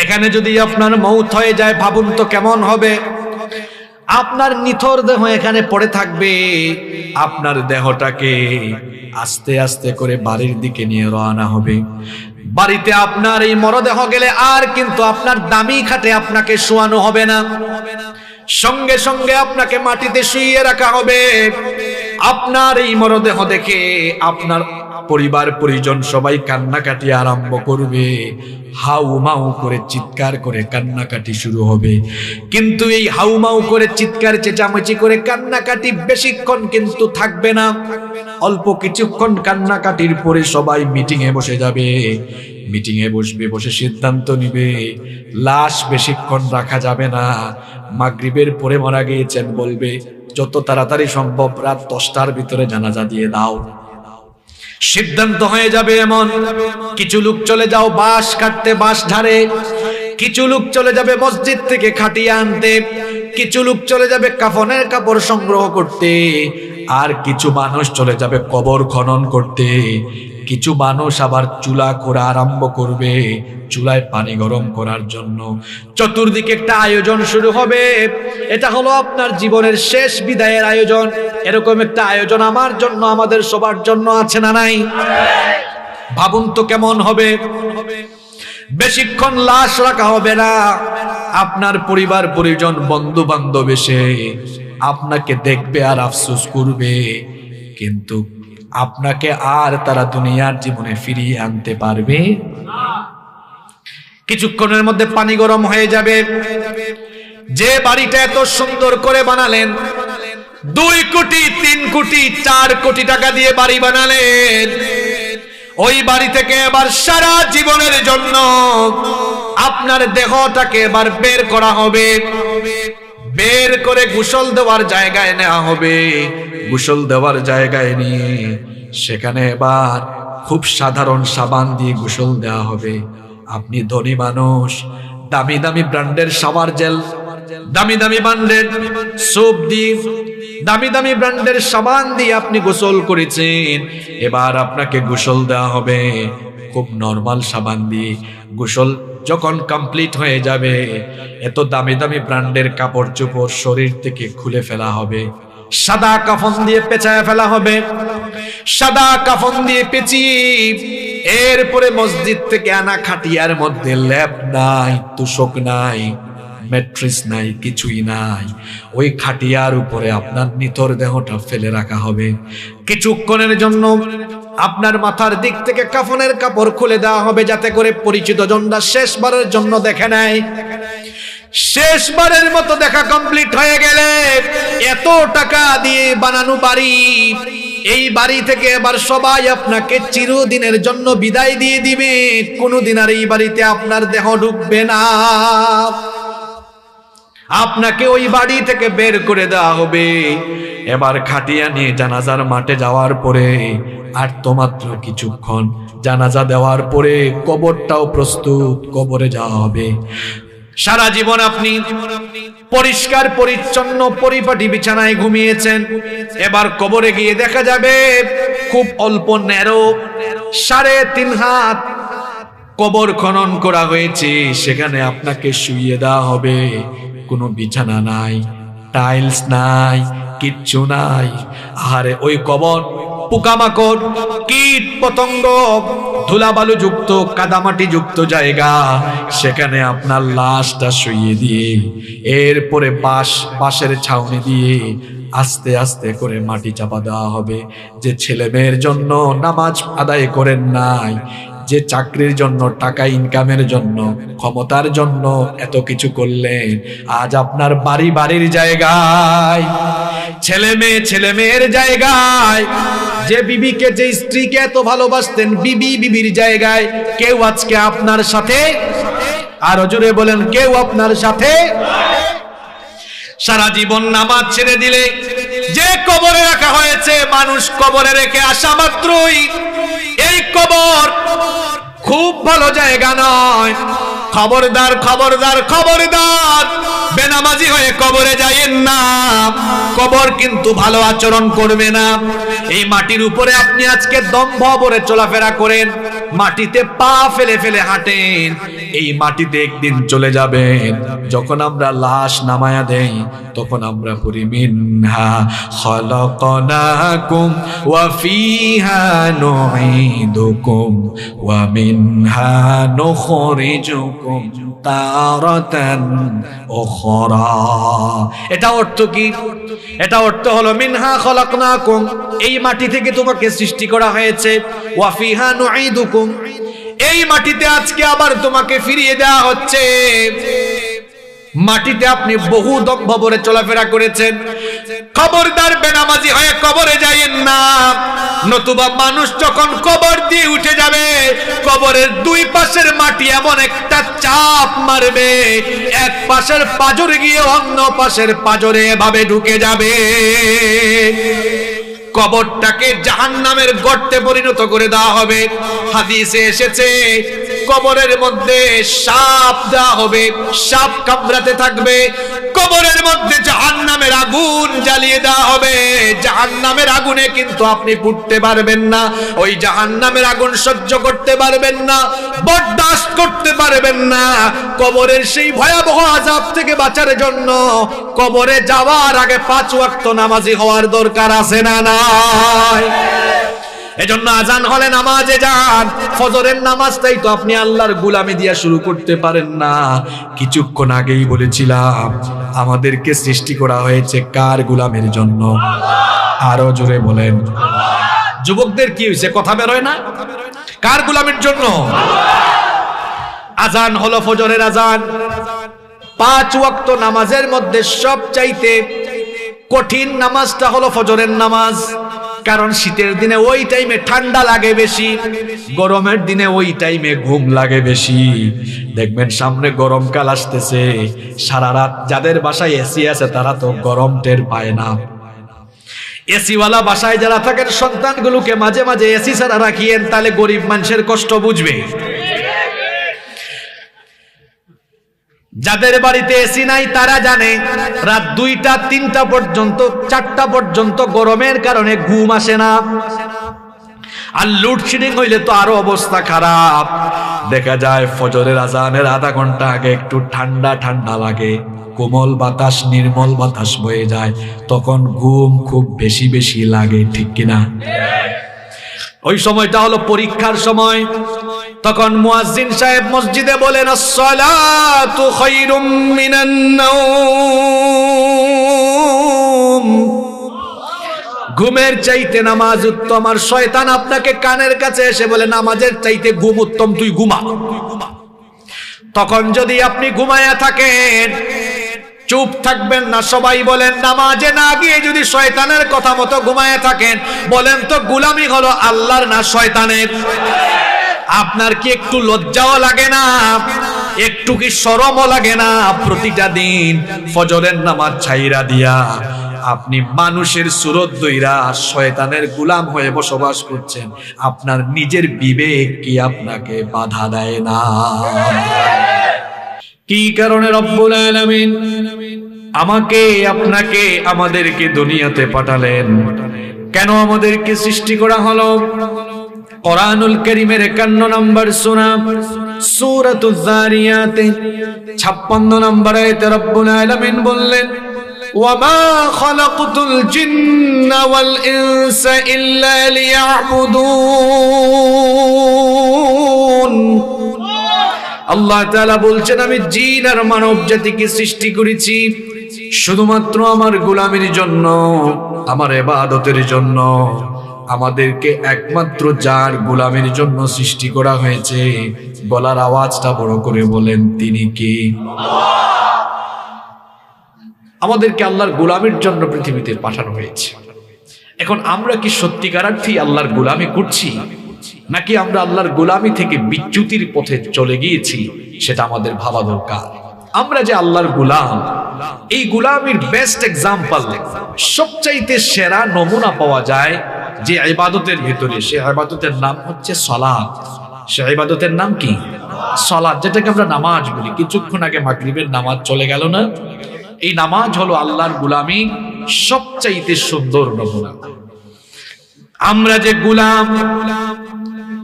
এখানে যদি আপনার মৌত হয়ে যায় ভাবুন তো কেমন হবে। আপনার নিথর দেহ এখানে পড়ে থাকবে, আপনার দেহটাকে আস্তে আস্তে করে বাড়ির দিকে নিয়ে রওনা হবে। বাড়িতে আপনার এই মরদেহ গেলে আর কিন্তু আপনার দামি খাটে আপনাকে শোয়ানো হবে না, সঙ্গে সঙ্গে আপনাকে মাটিতে শুইয়ে রাখা হবে। আপনার এই মরদেহ দেখে আপনার পরিবার পরিজন সবাই কান্নাকাটি আরম্ভ করবে, হাউমাউ করে চিৎকার করে কান্নাকাটি শুরু হবে। কিন্তু এই হাউমাউ করে চিৎকার চেঁচামেচি করে কান্নাকাটি বেশিক্ষণ কিন্তু থাকবে না। অল্প কিছুক্ষণ কান্নাকাটির পরে সবাই মিটিং এ বসে যাবে। মিটিং এ বসবে, বসে সিদ্ধান্ত নিবে লাশ বেশিক্ষণ রাখা যাবে না। মাগরিবের পরে মারা গিয়েছেন বলবে যত তাড়াতাড়ি সম্ভব রাত 10টার ভিতরে জানাজা দিয়ে দাও। সিদ্ধান্ত হয়ে যাবে এমন। কিছু লোক চলে যাও বাঁশ কাটতে, বাঁশ ঝাড়ে। কিছু লোক চলে যাবে মসজিদ থেকে খাটিয়ে আনতে। কিছু লোক চলে যাবে কাফনের কাপড় সংগ্রহ করতে। আর কিছু মানুষ চলে যাবে কবর খনন করতে। কিছু মানুষ আবার চুলা করা আরম্ভ করবে, চুলায় পানি গরম করার জন্য। চতুর্দিকে একটা আয়োজন শুরু হবে। এটা হলো আপনার জীবনের শেষ বিদায়ের আয়োজন। এরকম একটা আয়োজন আমার জন্য, আমাদের সবার জন্য আছে না নাই? ভাবুন তো কেমন হবে। বেশিক্ষণ লাশ রাখা হবে না। আপনার পরিবার পরিজন বন্ধু বান্ধব এসে আপনাকে দেখবে আর আফসোস করবে, কিন্তু আপনাকে আর তারা দুনিয়ার জীবনে ফিরিয়ে আনতে পারবে। কিছুক্ষণের মধ্যে পানি গরম হয়ে যাবে। যে বাড়িটা এত সুন্দর করে বানালেন, 2 কোটি 3 কোটি 4 কোটি টাকা দিয়ে বাড়ি বানালেন, ওই বাড়ি থেকে এবার সারা জীবনের জন্য আপনার দেহটাকে এবার বের করা হবে। বের করে গোসল দেওয়ার জায়গায় নেওয়া হবে। গোসল দেওয়ার জায়গায় নিয়ে সেখানে এবার খুব সাধারণ সাবান দিয়ে গোসল দেওয়া হবে। আপনি ধনী মানুষ, দামি দামি ব্র্যান্ডের শাওয়ার জেল, দামি দামি ব্র্যান্ডের সোপ দিয়ে, দামি দামি ব্র্যান্ডের সাবান দিয়ে আপনি গোসল করেছেন। এবার আপনাকে গোসল দেওয়া হবে খুব নরমাল সাবান দিয়ে। গোসল যখন কমপ্লিট হয়ে যাবে, এত দামি দামি ব্র্যান্ডের কাপড় চোপড় শরীর থেকে খুলে ফেলা হবে। সাদা কাফন দিয়ে পেঁচায় ফেলা হবে। সাদা কাফন দিয়ে পেঁচিয়ে এরপরে মসজিদ থেকে আনা খাটিয়ার মধ্যে ল্যাপ নাই, তুষক নাই, ম্যাট্রেস নাই, কিছুই নাই। ওই খাটিয়ার উপরে আপনার নিথর দেহটা ফেলে রাখা হবে। কিছুক্ষণের জন্য আপনার মাথার দিক থেকে কাফনের কাপড় খুলে দেওয়া হবে, যাতে করে পরিচিত জনরা শেষবারের জন্য দেখে নেয়। শেষবারের মতো দেখা কমপ্লিট হয়ে গেলে এত টাকা দিয়ে বানানো বাড়ি, এই বাড়ি থেকে এবার সবাই আপনাকে চিরদিনের জন্য বিদায় দিয়ে দিবে। কোনোদিন আর এই বাড়িতে আপনার দেহ ঢুকবে না। আপনাকে ওই বাড়ি থেকে বের করে দেওয়া হবে। এবার খাটিয়া নিয়ে জানাজার মাঠে যাওয়ার পরে আর তো মাত্র কিছুক্ষণ, জানাজা দেওয়ার পরে কবরটাও প্রস্তুত, কবরে যাওয়া হবে। সারা জীবন আপনি পরিষ্কার পরিচ্ছন্ন পরিপাটি বিছানায় ঘুমিয়েছেন। এবার কবরে গিয়ে দেখা যাবে খুব অল্প ন্যারো 3.5 হাত কবর খনন করা হয়েছে। সেখানে আপনাকে শুইয়ে দেওয়া হবে। কোনো বিছানা নাই, টাইলস নাই, কিচ্ছু নাই। আরে ওই কবর পোকামাকড়, কীট পতঙ্গ, ধুলাবালু যুক্ত, কাদামাটি যুক্ত জায়গা। সেখানে আপনার লাশটা শুইয়ে দিয়ে এরপরে বাঁশের ছাউনি দিয়ে আস্তে আস্তে করে মাটি চাপা দেওয়া হবে। যে ছেলে মেয়ের জন্য নামাজ আদায় করেন নাই, যে চাকরির জন্য, টাকা ইনকামের জন্য, ক্ষমতার জন্য এত কিছু করলেন, আজ আপনার বাড়ির জায়গায়, ছেলে মেয়ের জায়গায়, যে বিবিকে, যে স্ত্রীকে এত ভালোবাসতেন, বিবির জায়গায় কেউ আজকে আপনার সাথে, আরো জোরে বলেন, কেউ আপনার সাথে। সারা জীবন নামাজ ছেড়ে দিলে যে কবরে রাখা হয়েছে, মানুষ কবরে রেখে আসা মাত্রই এই কবর খুব ভালো জায়গা নয়। খবরদার খবরদার খবরদার, বেনামাজি হয়ে কবরে যাইয়েন না। কবর কিন্তু ভালো আচরণ করবে না। এই মাটির উপরে আপনি আজকে দম্ভ ভরে চলাফেরা করেন, মাটিতে পা ফেলে ফেলে হাঁটেন, এই মাটিতে একদিন চলে যাবেন। যখন আমরা লাশ নামায়া দেই তখন আমরা পড়ি মিনহা খালাকনাকুম ওয়া ফিহা নুঈদুকুম ওয়া মিনহা নুখরিজুকুম তারাতান উখরা। এটা অর্থ কি? এটা অর্থ হলো মিনহা খালাকনাকুম, এই মাটি থেকে তোমাকে সৃষ্টি করা হয়েছে, ওয়া ফিহা নুঈদুকুম, এই মাটিতে আজকে আবার তোমাকে ফিরিয়ে দেওয়া হচ্ছে। মাটিতে আপনি বহু দম্ভ ভরে চলাফেরা করেছেন, খবরদার বেনামাজি হয়ে কবরে যাইয়েন না, নতুবা মানুষ যখন কবর দিয়ে উঠে যাবে কবরের দুই পাশের মাটি এমন একটা চাপ মারবে, এক পাশের পাঁজরে গিয়ে অন্য পাশের পাঁজরে এভাবে ঢুকে যাবে, কবরটাকে জাহান্নামের গর্তে পরিণত করে দেওয়া হবে। হাদিসে এসেছে কবরের মধ্যে সাপ দেওয়া হবে, সাপ কামড়াতে থাকবে, কবরের মধ্যে জাহান্নামের আগুন জ্বালিয়ে দেওয়া হবে। জাহান্নামের আগুনে কিন্তু আপনি পুড়তে পারবেন না, ওই জাহান্নামের আগুন সহ্য করতে পারবেন না, বরদাস্ত করতে পারবেন না। কবরের সেই ভয়াবহ আযাব থেকে বাঁচার জন্য কবরে যাওয়ার আগে 5 ওয়াক্ত নামাজি হওয়ার দরকার আছে না নাই? এজন্য আজান হলে নামাজে যান। ফজরের নামাজটাই তো আপনি আল্লাহর গোলামি দিয়া শুরু করতে পারেন না। কিছুক্ষণ আগেই বলেছিলাম আমাদেরকে সৃষ্টি করা হয়েছে কার গোলামের জন্য? আরো জোরে বলেন। যুবকদের কি হয়েছে, কথা বের হয় না? কার গোলামের জন্য? আজান হলো ফজরের আজান। 5 ওয়াক্ত নামাজের মধ্যে সবচাইতে কঠিন নামাজটা হলো ফজরের নামাজ। কারণ শীতের দিনে ওই টাইমে ঠান্ডা লাগে বেশি, গরমের দিনে ওই টাইমে ঘুম লাগে বেশি। দেখবেন সামনে গরমকাল আসতেছে, সারা রাত যাদের বাসায় এসি আছে তারা তো গরম টের পায় না। এসিওয়ালা বাসায় যারা থাকেন সন্তানগুলোকে মাঝে মাঝে এসি ছাড়া রাখিয়েন, তাহলে গরিব মানুষের কষ্ট বুঝবে। যাদের বাড়িতে এসি নাই তারা জানে রাত 2টা 3টা পর্যন্ত 4টা পর্যন্ত গরমের কারণে ঘুম আসে না। আর লোডশেডিং হইলে তো আরো অবস্থা খারাপ। দেখা যায় ফজরের আজানের আধা ঘন্টা আগে একটু ঠান্ডা ঠান্ডা লাগে, কোমল বাতাস নির্মল বাতাস বয়ে যায়, তখন ঘুম খুব বেশি বেশি লাগে, ঠিক কিনা? ওই সময়টা হলো পরীক্ষার সময়। তখন মুয়াজ্জিন সাহেব মসজিদে বলেন আসসালাতু খায়রুম মিনান নাওম, ঘুমের চাইতে নামাজ উত্তম। আর শয়তান আপনাকে কানের কাছে এসে বলে নামাজের চাইতে ঘুম উত্তম, তুই ঘুমা। তখন যদি আপনি ঘুমায়া থাকেন চুপ থাকবেন না। সবাই বলেন নামাজে না গিয়ে যদি শয়তানের কথা মতো ঘুমায়া থাকেন, বলেন তো গোলামি হলো আল্লাহর না শয়তানের? আপনার কি একটু লজ্জাও লাগে না? একটু কি শরমও লাগে না? প্রতিটা দিন ফজরের নামাজ ছাইরা দিয়া আপনি মানুষের সুরত দইরা শয়তানের গোলাম হয়ে বসবাস করছেন। আপনার নিজের বিবেক কি আপনাকে বাধা দেয় না? কি কারণে রব্বুল আলামিন আমাকে আপনাকে আমাদেরকে দুনিয়াতে পাঠালেন? কেন আমাদেরকে সৃষ্টি করা হলো? কোরআনুল কারীমের 51 নম্বর সূরা সূরাতুজ যারিয়াত 56 নম্বর আয়াতে রব্বুল আলামিন বললেন ওয়ামা খালাকতুল জিন্না ওয়াল ইনসা ইল্লা লিয়াবুদুন। আল্লাহ তাআলা বলছেন আমি জিন আর মানব জাতিকে সৃষ্টি করেছি শুধুমাত্র আমার গোলামির জন্য, আমার ইবাদতের জন্য। আমাদেরকে একমাত্র যার গোলামির জন্য সৃষ্টি করা হয়েছে, গলার আওয়াজটা বড় করে বলেন তিনি কে? আমাদেরকে আল্লাহর গোলামির জন্য পৃথিবীতে পাঠানো হয়েছে। এখন আমরা কি সত্যিকারার্থী আল্লাহর গোলামি করছি, নাকি আমরা আল্লাহর গোলামি থেকে বিচ্যুতির পথে চলে গিয়েছি? সেটা আমাদের ভাবা দরকার। আমরা যে আল্লাহর গোলাম, এই গোলামির বেস্ট এক্সাম্পল, সবচাইতে সেরা নমুনা পাওয়া যায় যে ইবাদতের ভিতরে। সে ইবাদতের নাম হচ্ছে সালাত। সে ইবাদতের নাম কি? সালাত, যেটাকে আমরা নামাজ বলি। কিছুক্ষণ আগে মাগরিবের নামাজ চলে গেল না? এই নামাজ হলো আল্লাহর গোলামি সবচাইতে সুন্দর নমুনা। আমরা যে গোলাম,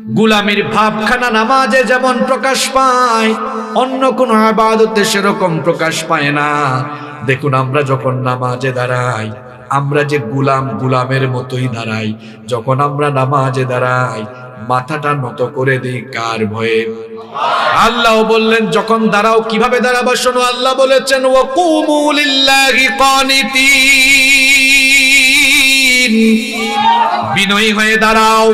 গোলামির ভাবখানা নামাজে যেমন প্রকাশ পায়, অন্য কোন ইবাদতে সেরকম প্রকাশ পায় না। দেখুন, আমরা যখন নামাজে দাঁড়াই, আমরা যে গোলামের মতোই দাঁড়াই। যখন আমরা নামাজে দাঁড়াই, মাথাটা নত করে দিই কার ভয়ে? আল্লাহ বললেন যখন দাঁড়াও কিভাবে দাঁড়াবো শোনো। আল্লাহ বলেছেন ওয়াকুমু লিল্লাহি কানিতিন, বিনয়ী হয়ে দাঁড়াও,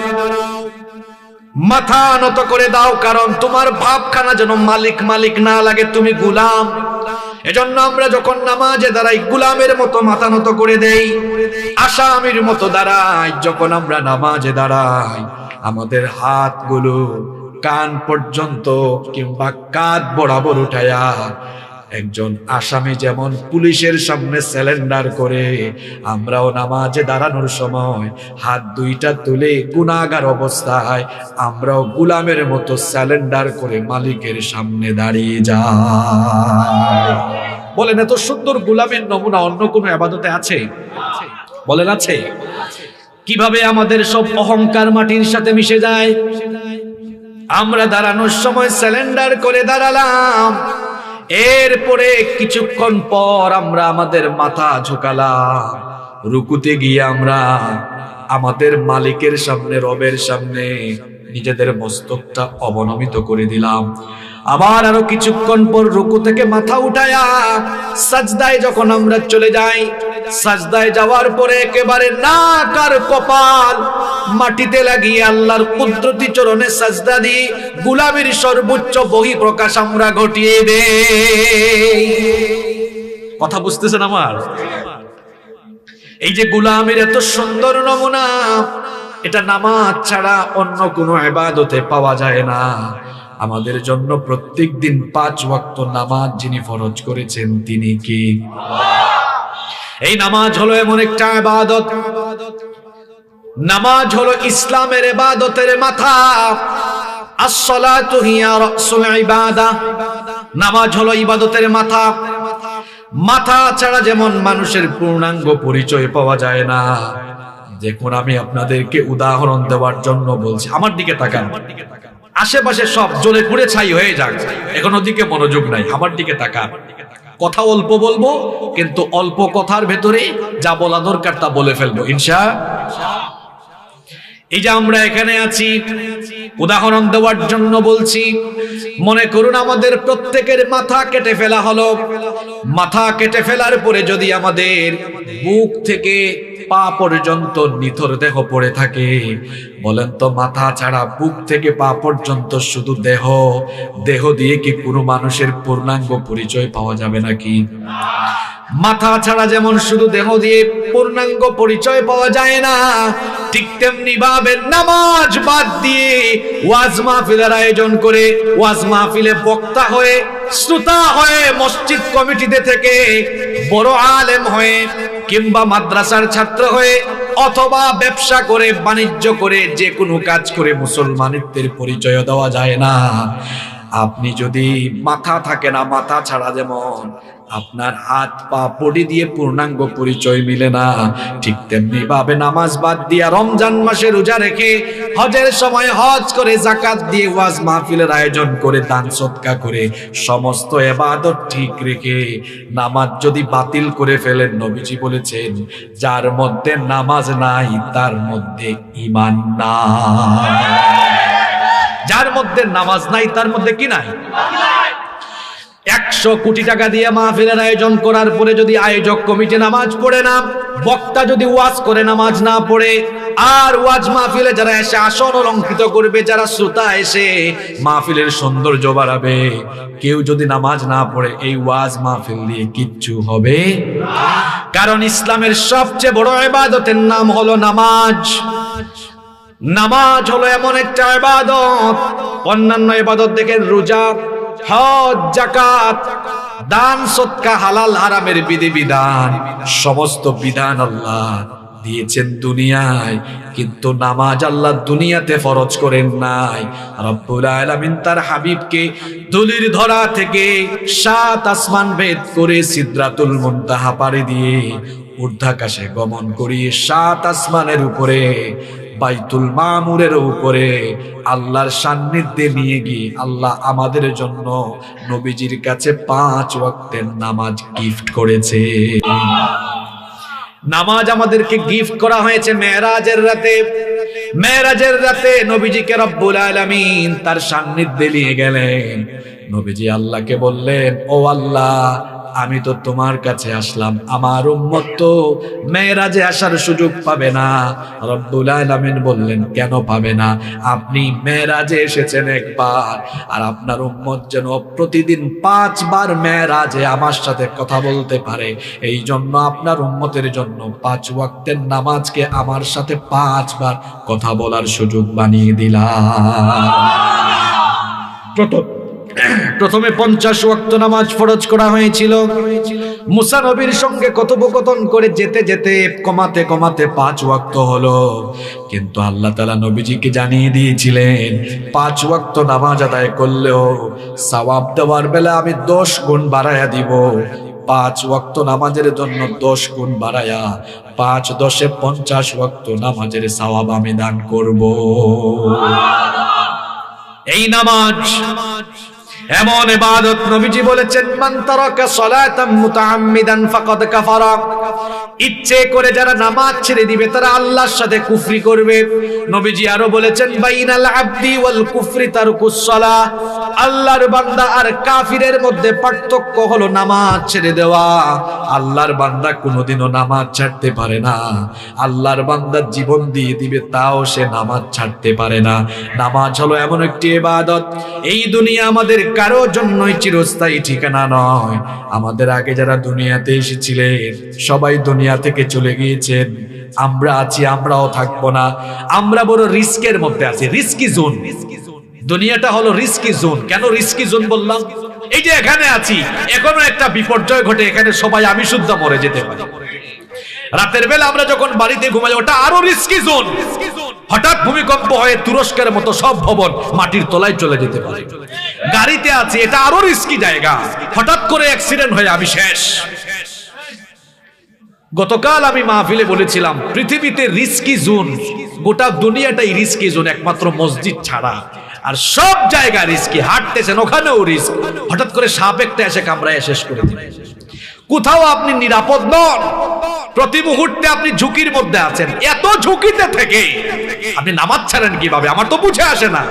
মাথা নত করে দাও, কারণ তোমার ভাবখানা যেন মালিক মালিক না লাগে, তুমি গোলাম। এজন্য আমরা যখন নামাজে দাঁড়াই গোলামের মতো মাথা নত করে দেই, আসামির মতো দাঁড়াই। যখন আমরা নামাজে দাঁড়াই, আমাদের হাতগুলো কান পর্যন্ত কিংবা কাঁধ বরাবর উঠায়া, একজন আসামি যেমন পুলিশের সামনে স্যালেন্ডার করে, আমরাও নামাজে দাঁড়ানোর সময় হাত দুইটা তুলে গুনাহগার অবস্থায় আমরাও গোলামের মতো স্যালেন্ডার করে মালিকের সামনে দাঁড়িয়ে যাই। বলেন, এত সুন্দর গোলামের নমুনা অন্য কোনো ইবাদতে আছে? বলেন, আছে? কিভাবে আমাদের সব অহংকার মাটির সাথে মিশে যায়। আমরা দাঁড়ানোর সময় স্যালেন্ডার করে দাঁড়ালাম, এরপরে কিছুক্ষণ পর আমরা আমাদের মাথা ঝুঁকালাম, রুকুতে গিয়ে আমরা আমাদের মালিকের সামনে, রবের সামনে নিজেদের মস্তকটা অবনমিত করে দিলাম। আবার আরো কিছুক্ষণ পর রুকু থেকে মাথা উঠায়া সাজদায় যখন আমরা চলে যাই, সাজদায় যাওয়ার পরে একেবারে নাক আর কপাল মাটিতে লাগিয়ে আল্লাহর কুদরতি চরণে সাজদা দিয়ে গোলামির সর্বোচ্চ বহিঃপ্রকাশ আমরা ঘটিয়ে দেই। কথা বুঝতেছেন আমার? এই যে গোলামের এত সুন্দর নমুনা, এটা নামাজ ছাড়া অন্য কোনো ইবাদতে পাওয়া যায় না। আমাদের জন্য প্রত্যেক দিন 5 ওয়াক্ত নামাজ যিনি ফরজ করেছেন তিনি কি? এই নামাজ হলো এমন একটা ইবাদত, নামাজ হলো ইসলামের ইবাদতের মাথা। আস-সালাতু হিয়া রাসুল ইবাদাহ, নামাজ হলো ইবাদতের মাথা। মাথা ছাড়া যেমন মানুষের পূর্ণাঙ্গ পরিচয় পাওয়া যায় না। দেখুন, আমি আপনাদেরকে উদাহরণ দেওয়ার জন্য বলছি, আমার দিকে তাকান। আশেপাশে সব জ্বলে পুড়ে ছাই হয়ে যাক, এখন ওদিকে মনোযোগ নাই, আমার দিকে তাকান। কথা অল্প বলবো, কিন্তু অল্প কথার ভেতরে যা বলা দরকার তা বলে ফেলবো ইনশাআল্লাহ। এই যে আমরা এখানে আছি, উদাহরণ দেওয়ার জন্য বলছি। মনে করুন আমাদের প্রত্যেকের মাথা কেটে ফেলা হলো। মাথা কেটে ফেলার পরে যদি আমাদের বুক থেকে পা পর্যন্ত নিথর দেহ পড়ে থাকে, বলেন তো মাথা ছাড়া বুক থেকে পা পর্যন্ত শুধু দেহ, দেহ দিয়ে কি কোনো মানুষের পূর্ণাঙ্গ পরিচয় পাওয়া যাবে নাকি? মাথা ছাড়া যেমন শুধু দেহ দিয়ে পূর্ণাঙ্গ পরিচয় পাওয়া যায় না, ঠিক তেমনি ভাবে নামাজ বাদ দিয়ে ওয়াজ মাহফিলের আয়োজন করে, ওয়াজ মাহফিলে বক্তা হয়ে, শ্রোতা হয়ে, মসজিদ কমিটিতে থেকে বড় আলেম হয়ে, কিংবা মাদ্রাসার ছাত্র হয়ে, অথবা ব্যবসা করে, বাণিজ্য করে, যে কোনো কাজ করে মুসলমানিত্বের পরিচয় দেওয়া যায় না। আপনি যদি মাথা থাকে না, মাথা ছাড়া যেমন আপনার হাত পা বডি দিয়ে পূর্ণাঙ্গ পরিচয় মিলে না, ঠিক তেমনি ভাবে নামাজ বাদ দিয়া, রমজান মাসে রোজা রেখে, হজের সময় হজ করে, যাকাত দিয়ে, ওয়াজ মাহফিলের আয়োজন করে, দান সদকা করে, সমস্ত ইবাদত ঠিক রেখে নামাজ যদি বাতিল করে ফেলেন, নবীজি বলেছেন যার মধ্যে নামাজ নাই তার মধ্যে ঈমান নাই। যার মধ্যে নামাজ নাই তার মধ্যে কি নাই? 100 কোটি টাকা দিয়ে মাহফিলের আয়োজন করার পরে যদি আয়োজক কমিটি নামাজ পড়ে না, বক্তা যদি ওয়াজ করে নামাজ না পড়ে, আর ওয়াজ মাহফিলে যারা এসে আসন অলঙ্কৃত করবে, যারা শ্রোতা এসে মাহফিলের সৌন্দর্য বাড়াবে, কেউ যদি নামাজ না পড়ে, এই ওয়াজ মাহফিল দিয়ে কিচ্ছু হবে না। কারণ ইসলামের সবচেয়ে বড় ইবাদতের নাম হলো নামাজ। নামাজ হলো এমন একটা ইবাদত, অন্যান্য ইবাদত দেখেন রোজা, হজ, যাকাত, দান সদকা, হালাল হারামের বিধিবিধান, সমস্ত বিধান আল্লাহ দিয়েছেন দুনিয়ায়, কিন্তু নামাজ আল্লাহ দুনিয়াতে ফরজ করেন নাই। রব্বুল আলামিন তার হাবিবকে ধুলির ধরা থেকে 7 আসমান ভেদ করে সিদরাতুল মুনতাহা পাড়ি দিয়ে ঊর্ধ্বাকাশে গমন করিয়ে 7 আসমানের উপরে বাইতুল মামুরের উপরে আল্লাহর সান্নিধ্যে নিয়ে গিয়ে আল্লাহ আমাদের জন্য নবীজির কাছে 5 ওয়াক্তের নামাজ গিফট করেছে। নামাজ আমাদেরকে গিফট করা হয়েছে মেরাজের রাতে। মেরাজের রাতে নবীজিকে রব্বুল আলামিন তার সান্নিধ্যে নিয়ে গেলেন। নবীজি আল্লাহকে বললেন, ও আল্লাহ, আমি তো তোমার কাছে আসলাম, আমার উম্মত তো মেরাজে আসার সুযোগ পাবে না। রব্বুল আলামিন বললেন, কেন পাবে না? আপনি মেরাজে এসেছেন একবার, আর আপনার উম্মত যেন প্রতিদিন 5 বার মেরাজে আমার সাথে কথা বলতে পারে, এই জন্য আপনার উম্মতের জন্য 5 ওয়াক্তের নামাজকে আমার সাথে 5 বার কথা বলার সুযোগ বানিয়ে দিলাম। প্রথমে 50 ওয়াক্ত নামাজ ফরজ করা হয়েছিল। মুসা নবীর সঙ্গে কথোপকথন করে যেতে যেতে কমাতে কমাতে 5 ওয়াক্ত হলো। কিন্তু আল্লাহ তাআলা নবীজিকে জানিয়ে দিয়েছিলেন, 5 ওয়াক্ত নামাজ আদায় করলেও সওয়াব দেওয়ার বেলা আমি 10 গুণ বাড়ায়া দিব। 5 ওয়াক্ত নামাজের জন্য 10 গুণ বাড়ায়া 5 10 50 ওয়াক্ত নামাজের সওয়াব আমি দান করব। এই নামাজ এমন ইবাদত, নবীজি বলেছেন, মান তারাকা সালাতাম মুতাআম্মিদান ফাকাদ কাফারা। ইচ্ছে করে যারা নামাজ ছেড়ে দিবে তারা আল্লাহর সাথে কুফরি করবে। নবীজি আরো বলেছেন, বাইনাল আবদি ওয়াল কুফরি তারকুস সালাহ। আল্লাহর বান্দা আর কাফিরের মধ্যে পার্থক্য হলো নামাজ ছেড়ে দেওয়া। আল্লাহর বান্দা কোনোদিনও নামাজ ছাড়তে পারে না। আল্লাহর বান্দা জীবন দিয়ে দিবে, তাও সে নামাজ ছাড়তে পারে না। নামাজ হলো এমন একটি ইবাদত, এই দুনিয়া আমাদের কারো জন্যই চিরস্থায়ী ঠিকানা নয়। আমাদের আগে যারা দুনিয়াতে এসেছিলেন সবাই দুনিয়া থেকে চলে গিয়েছেন। আমরা আছি, আমরাও থাকবো না। আমরা বড় রিস্কের মধ্যে আছি, রিস্কি জোন। দুনিয়াটা হলো রিস্কি জোন। কেন রিস্কি জোন বললাম? এই যে এখানে আছি, এখনো একটা বিপর্যয় ঘটে, এখানে সবাই আমি শুদ্ধ মরে যেতে পারি। রাতের বেলা আমরা যখন বাড়িতে ঘুমাই, ওটা আরো রিস্কি জোন। হঠাৎ ভূমিকম্প হয়ে তুরস্কের মতো সব ভবন মাটির তলায় চলে যেতে পারে। গাড়িতে আছি, এটা আরো রিস্কি জায়গা। হঠাৎ করে অ্যাক্সিডেন্ট হয়ে আমি শেষ। গতকাল আমি মাহফিলে বলেছিলাম, পৃথিবীতে রিস্কি জোন, গোটা দুনিয়াটাই রিস্কি জোন, একমাত্র মসজিদ ছাড়া। আর সব জায়গা রিস্কি। হাঁটতেছেন, ওখানেও রিস্ক। হঠাৎ করে সাপ একটা এসে কামড়ায় শেষ করে দিবে। কোথাও আপনি নিরাপদ নন, প্রতি মুহূর্তে আপনি ঝুঁকির মধ্যে আছেন। এত ঝুঁকিতে থেকে আপনি নামাজ ছাড়েন কিভাবে? আমার তো বুঝে আসে না।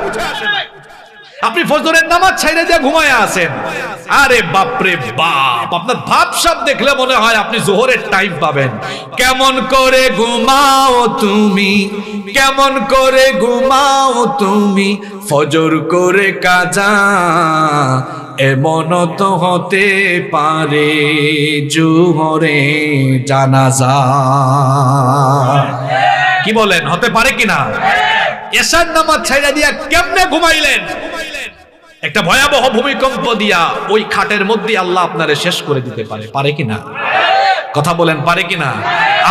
আপনি ফজরের নামাজ ছাইড়ে দিয়ে ঘুমায় আছেন। আরে বাপরে বাপ, আপনার ভাবসাব দেখলে মনে হয় আপনি জোহরের টাইম পাবেন। কেমন করে ঘুমাও তুমি, কেমন করে ঘুমাও তুমি, ফজর করে কাজা, এমন তো হতে পারে জোহরে জানাজা। কি বলেন, হতে পারে কিনা? এশার নামাজ ছাইড়া দিয়া কেমনে ঘুমাইলেন? একটা ভয়াবহ ভূমিকম্প দিয়া ওই খাটের মধ্যে আল্লাহ আপনারে শেষ করে দিতে পারে। পারে কিনা? কথা বলেন, পারে কিনা?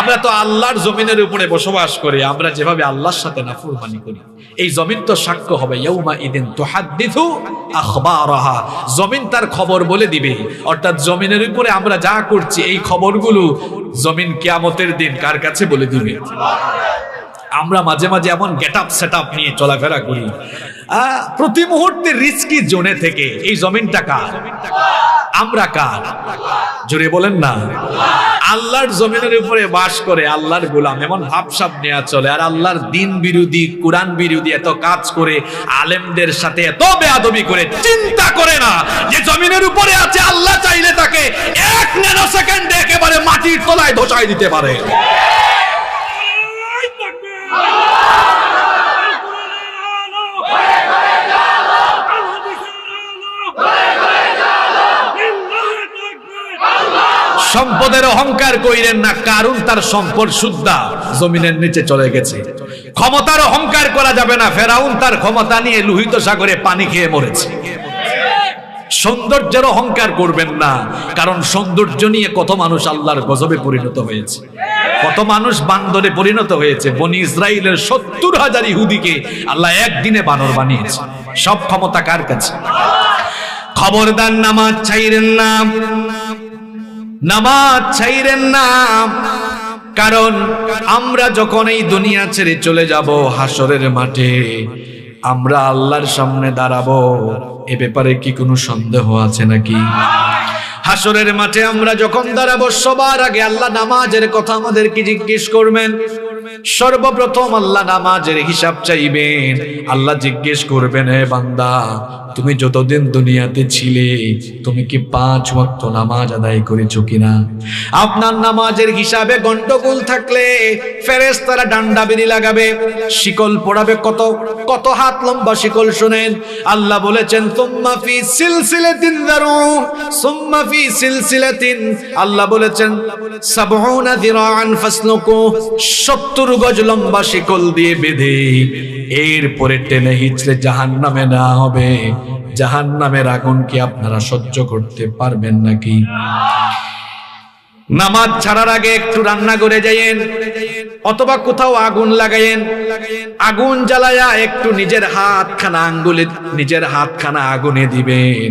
আমরা তো আল্লাহর জমিনের উপরে বসবাস করি। আমরা যেভাবে আল্লাহর সাথে নাফরমানি করি, এই জমিন তো সাক্ষ্য হবে। ইয়াউমা ইদিন তুহাদ্দিথু আখবারাহা। জমিন তার খবর বলে দিবে। অর্থাৎ জমিনের উপরে আমরা যা করছি, এই খবরগুলো জমিন কিয়ামতের দিন কার কাছে বলে দিবে? আমরা মাঝে মাঝে এমন গেট আপ সেট আপ নিয়ে চলাফেরা করি। প্রতি মুহূর্তে রিস্কি জোনে থেকে এই জমিনটা কার? আমরা কার? জোরে বলেন না। আল্লাহর জমিনের উপরে বাস করে আল্লাহর গোলাম, এমন ভাবসাব নেওয়া চলে। আর আল্লাহর দিন বিরোধী, কোরআন বিরোধী এত কাজ করে, আলেমদের সাথে এত বেয়াদবি করে, চিন্তা করে না যে জমিনের উপরে আছে, আল্লাহ চাইলে তাকে 1 ন্যানো সেকেন্ডে একেবারে মাটির তলায় ধসাই দিতে পারে। সম্পদের অহংকার কইরেন না। কারণ তার সম্পদ সুদ্ধা জমিনের নিচে চলে গেছে। ক্ষমতার অহংকার করা যাবে না। ফেরাউন তার ক্ষমতা নিয়ে লোহিত সাগরে পানি খেয়ে মরেছে। সৌন্দর্যের অহংকার করবেন না, কারণ সৌন্দর্য নিয়ে কত মানুষ আল্লাহর গজবে পরিণত হয়েছে, কত মানুষ বান্দরে পরিণত হয়েছে। বনি ইসরাইলের 70,000 ইহুদিকে আল্লাহ একদিনে বানর বানিয়েছে। সব ক্ষমতা কার কাছে? খবরদার নামাজ ছাইরেন না, নামাজ ছাইরেন না। কারণ আমরা যখন এই দুনিয়া ছেড়ে চলে যাব হাসরের মাঠে, আমরা আল্লাহর সামনে দাঁড়াবো, এ ব্যাপারে কি কোনো সন্দেহ আছে নাকি? হাসরের মাঠে আমরা যখন দাঁড়াবো, সবার আগে আল্লাহ নামাজের কথা আমাদেরকে জিজ্ঞেস করবেন। সর্বপ্রথম আল্লাহ নামাজের হিসাব চাইবেন। আল্লাহ জিজ্ঞেস করবেন, হে বান্দা, তুমি যতদিন দুনিয়াতে ছিলে তুমি কি 5 ওয়াক্ত নামাজ আদায় করেছো কিনা? আপনার নামাজের হিসাবে গন্ডগোল থাকলে ফেরেশতারা ডান্ডা বেরি লাগাবে, শিকল পড়াবে। কত কত হাত লম্বা শিকল শুনেন। আল্লাহ বলেছেন, সুম্মা ফি সিলসিলাতিন যারু সুম্মা ফি সিলসিলাতিন, আল্লাহ বলেছেন 70 যিরাআন ফাসলুকু, 70 গজ লম্বা শিকল দিয়ে বেঁধে এরপরে টেনে হিচড়ে জাহান্নামে নেওয়া হবে। জাহান্নামের আগুন কি আপনারা সহ্য করতে পারবেন নাকি? নামাজ ছাড়ার আগে একটু রান্না করে যাইয়েন, অথবা কোথাও আগুন লাগাইয়েন। আগুন জ্বালায়া একটু নিজের হাতখানা আগুনে দিবেন।